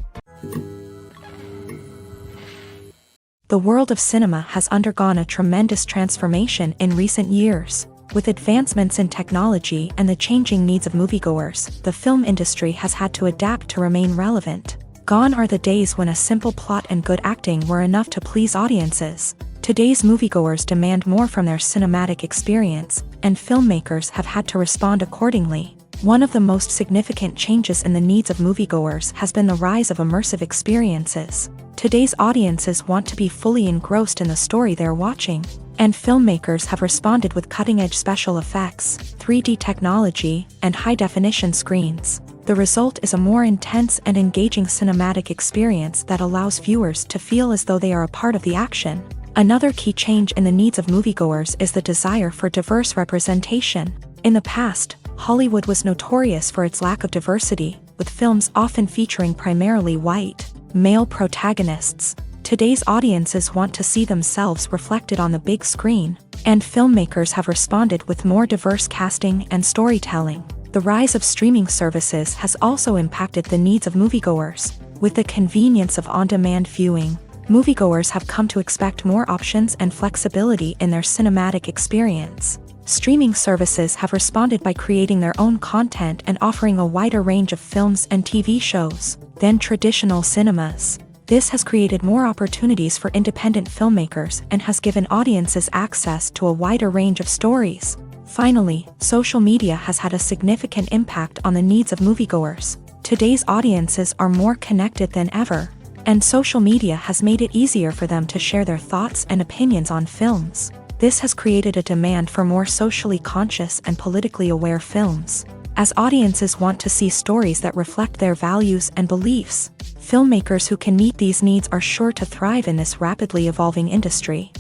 S1: The world of cinema has undergone a tremendous transformation in recent years. With advancements in technology and the changing needs of moviegoers, the film industry has had to adapt to remain relevant. Gone are the days when a simple plot and good acting were enough to please audiences. Today's moviegoers demand more from their cinematic experience, and filmmakers have had to respond accordingly. One of the most significant changes in the needs of moviegoers has been the rise of immersive experiences. Today's audiences want to be fully engrossed in the story they're watching, and filmmakers have responded with cutting-edge special effects, 3D technology, and high-definition screens. The result is a more intense and engaging cinematic experience that allows viewers to feel as though they are a part of the action. Another key change in the needs of moviegoers is the desire for diverse representation. In the past, Hollywood was notorious for its lack of diversity, with films often featuring primarily white, male protagonists. Today's audiences want to see themselves reflected on the big screen, and filmmakers have responded with more diverse casting and storytelling. The rise of streaming services has also impacted the needs of moviegoers. With the convenience of on-demand viewing, moviegoers have come to expect more options and flexibility in their cinematic experience. Streaming services have responded by creating their own content and offering a wider range of films and TV shows than traditional cinemas. This has created more opportunities for independent filmmakers and has given audiences access to a wider range of stories. Finally, social media has had a significant impact on the needs of moviegoers. Today's audiences are more connected than ever, and social media has made it easier for them to share their thoughts and opinions on films. This has created a demand for more socially conscious and politically aware films. As audiences want to see stories that reflect their values and beliefs, filmmakers who can meet these needs are sure to thrive in this rapidly evolving industry.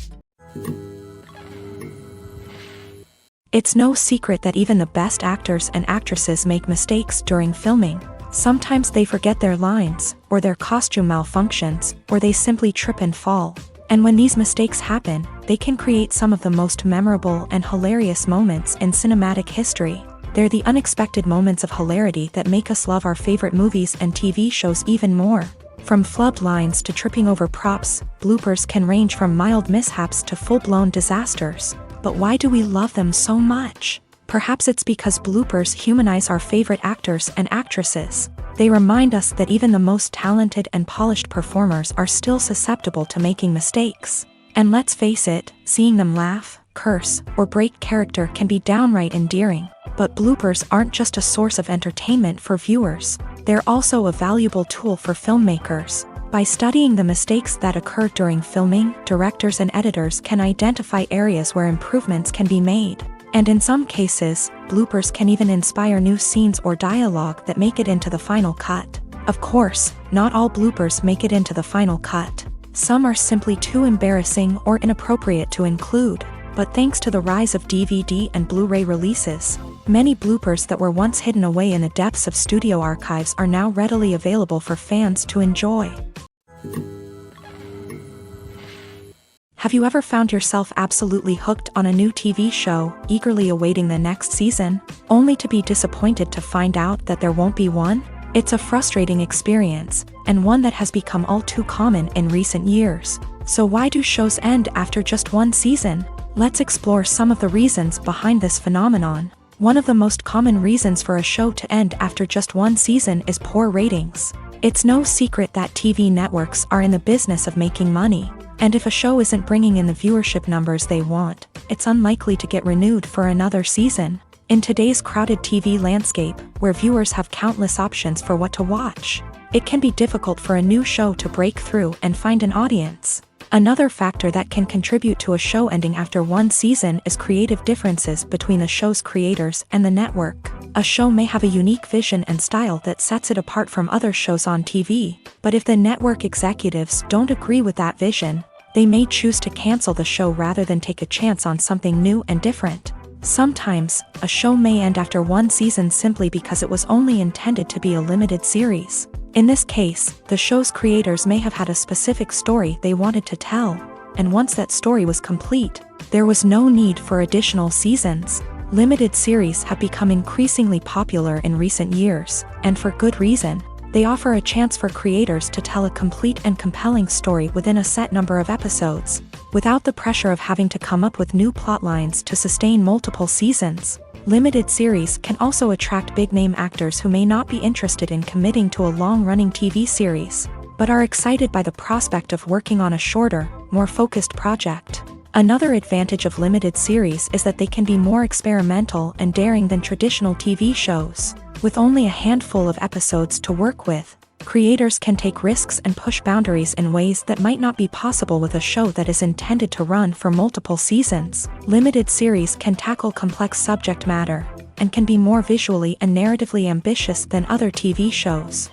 S1: It's no secret that even the best actors and actresses make mistakes during filming. Sometimes they forget their lines, or their costume malfunctions, or they simply trip and fall. And when these mistakes happen, they can create some of the most memorable and hilarious moments in cinematic history. They're the unexpected moments of hilarity that make us love our favorite movies and TV shows even more. From flubbed lines to tripping over props, bloopers can range from mild mishaps to full-blown disasters. But why do we love them so much? Perhaps it's because bloopers humanize our favorite actors and actresses. They remind us that even the most talented and polished performers are still susceptible to making mistakes. And let's face it, seeing them laugh, curse, or break character can be downright endearing. But bloopers aren't just a source of entertainment for viewers. They're also a valuable tool for filmmakers. By studying the mistakes that occur during filming, directors and editors can identify areas where improvements can be made. And in some cases, bloopers can even inspire new scenes or dialogue that make it into the final cut. Of course, not all bloopers make it into the final cut. Some are simply too embarrassing or inappropriate to include. But thanks to the rise of DVD and Blu-ray releases, many bloopers that were once hidden away in the depths of studio archives are now readily available for fans to enjoy. Have you ever found yourself absolutely hooked on a new TV show, eagerly awaiting the next season, only to be disappointed to find out that there won't be one? It's a frustrating experience, and one that has become all too common in recent years. So why do shows end after just one season? Let's explore some of the reasons behind this phenomenon. One of the most common reasons for a show to end after just one season is poor ratings. It's no secret that TV networks are in the business of making money. And if a show isn't bringing in the viewership numbers they want, it's unlikely to get renewed for another season. In today's crowded TV landscape, where viewers have countless options for what to watch, it can be difficult for a new show to break through and find an audience. Another factor that can contribute to a show ending after one season is creative differences between the show's creators and the network. A show may have a unique vision and style that sets it apart from other shows on TV, but if the network executives don't agree with that vision, they may choose to cancel the show rather than take a chance on something new and different. Sometimes, a show may end after one season simply because it was only intended to be a limited series. In this case, the show's creators may have had a specific story they wanted to tell, and once that story was complete, there was no need for additional seasons. Limited series have become increasingly popular in recent years, and for good reason. They offer a chance for creators to tell a complete and compelling story within a set number of episodes, without the pressure of having to come up with new plotlines to sustain multiple seasons. Limited series can also attract big-name actors who may not be interested in committing to a long-running TV series, but are excited by the prospect of working on a shorter, more focused project. Another advantage of limited series is that they can be more experimental and daring than traditional TV shows. With only a handful of episodes to work with, creators can take risks and push boundaries in ways that might not be possible with a show that is intended to run for multiple seasons. Limited series can tackle complex subject matter, and can be more visually and narratively ambitious than other TV shows.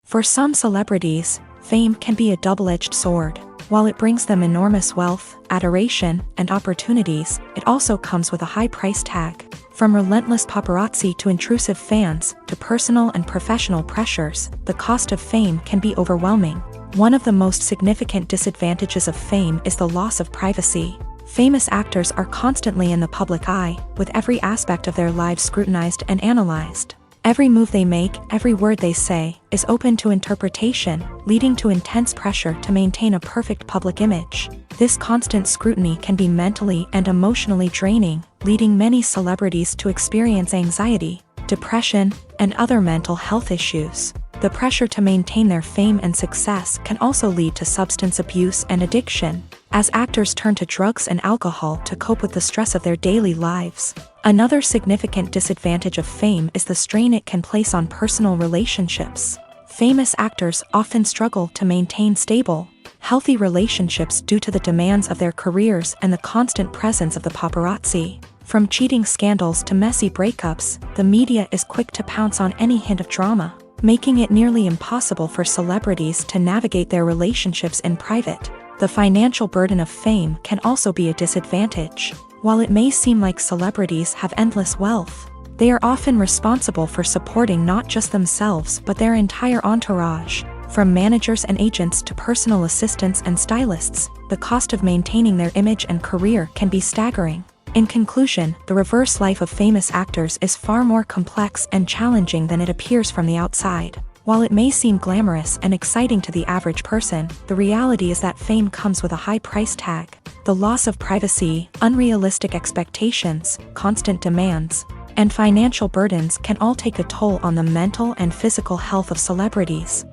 S1: For some celebrities, fame can be a double-edged sword. While it brings them enormous wealth, adoration, and opportunities, it also comes with a high price tag. From relentless paparazzi to intrusive fans, to personal and professional pressures, the cost of fame can be overwhelming. One of the most significant disadvantages of fame is the loss of privacy. Famous actors are constantly in the public eye, with every aspect of their lives scrutinized and analyzed. Every move they make, every word they say, is open to interpretation, leading to intense pressure to maintain a perfect public image. This constant scrutiny can be mentally and emotionally draining, leading many celebrities to experience anxiety, depression, and other mental health issues. The pressure to maintain their fame and success can also lead to substance abuse and addiction, as actors turn to drugs and alcohol to cope with the stress of their daily lives. Another significant disadvantage of fame is the strain it can place on personal relationships. Famous actors often struggle to maintain stable, healthy relationships due to the demands of their careers and the constant presence of the paparazzi. From cheating scandals to messy breakups, the media is quick to pounce on any hint of drama, making it nearly impossible for celebrities to navigate their relationships in private. The financial burden of fame can also be a disadvantage. While it may seem like celebrities have endless wealth, they are often responsible for supporting not just themselves but their entire entourage. From managers and agents to personal assistants and stylists, the cost of maintaining their image and career can be staggering. In conclusion, the reverse life of famous actors is far more complex and challenging than it appears from the outside. While it may seem glamorous and exciting to the average person, the reality is that fame comes with a high price tag. The loss of privacy, unrealistic expectations, constant demands, and financial burdens can all take a toll on the mental and physical health of celebrities.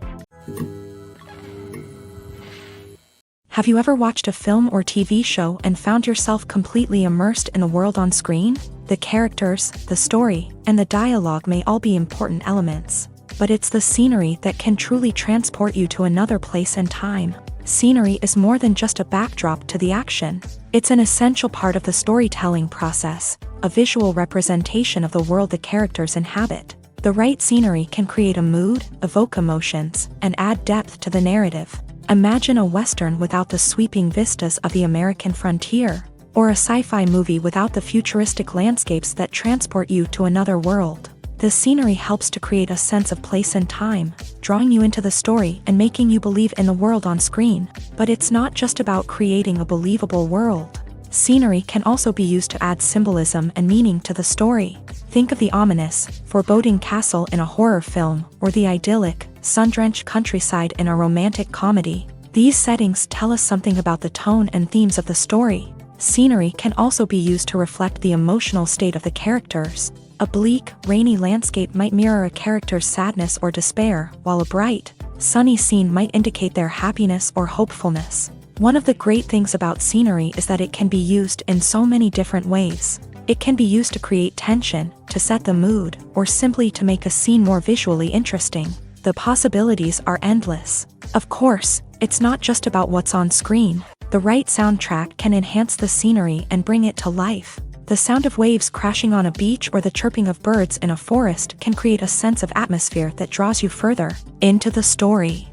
S1: Have you ever watched a film or TV show and found yourself completely immersed in the world on screen? The characters, the story, and the dialogue may all be important elements, but it's the scenery that can truly transport you to another place and time. Scenery is more than just a backdrop to the action. It's an essential part of the storytelling process, a visual representation of the world the characters inhabit. The right scenery can create a mood, evoke emotions, and add depth to the narrative. Imagine a Western without the sweeping vistas of the American frontier, or a sci-fi movie without the futuristic landscapes that transport you to another world. The scenery helps to create a sense of place and time, drawing you into the story and making you believe in the world on screen. But it's not just about creating a believable world. Scenery can also be used to add symbolism and meaning to the story. Think of the ominous, foreboding castle in a horror film, or the idyllic, sun-drenched countryside in a romantic comedy. These settings tell us something about the tone and themes of the story. Scenery can also be used to reflect the emotional state of the characters. A bleak, rainy landscape might mirror a character's sadness or despair, while a bright, sunny scene might indicate their happiness or hopefulness. One of the great things about scenery is that it can be used in so many different ways. It can be used to create tension, to set the mood, or simply to make a scene more visually interesting. The possibilities are endless. Of course, it's not just about what's on screen. The right soundtrack can enhance the scenery and bring it to life. The sound of waves crashing on a beach or the chirping of birds in a forest can create a sense of atmosphere that draws you further into the story.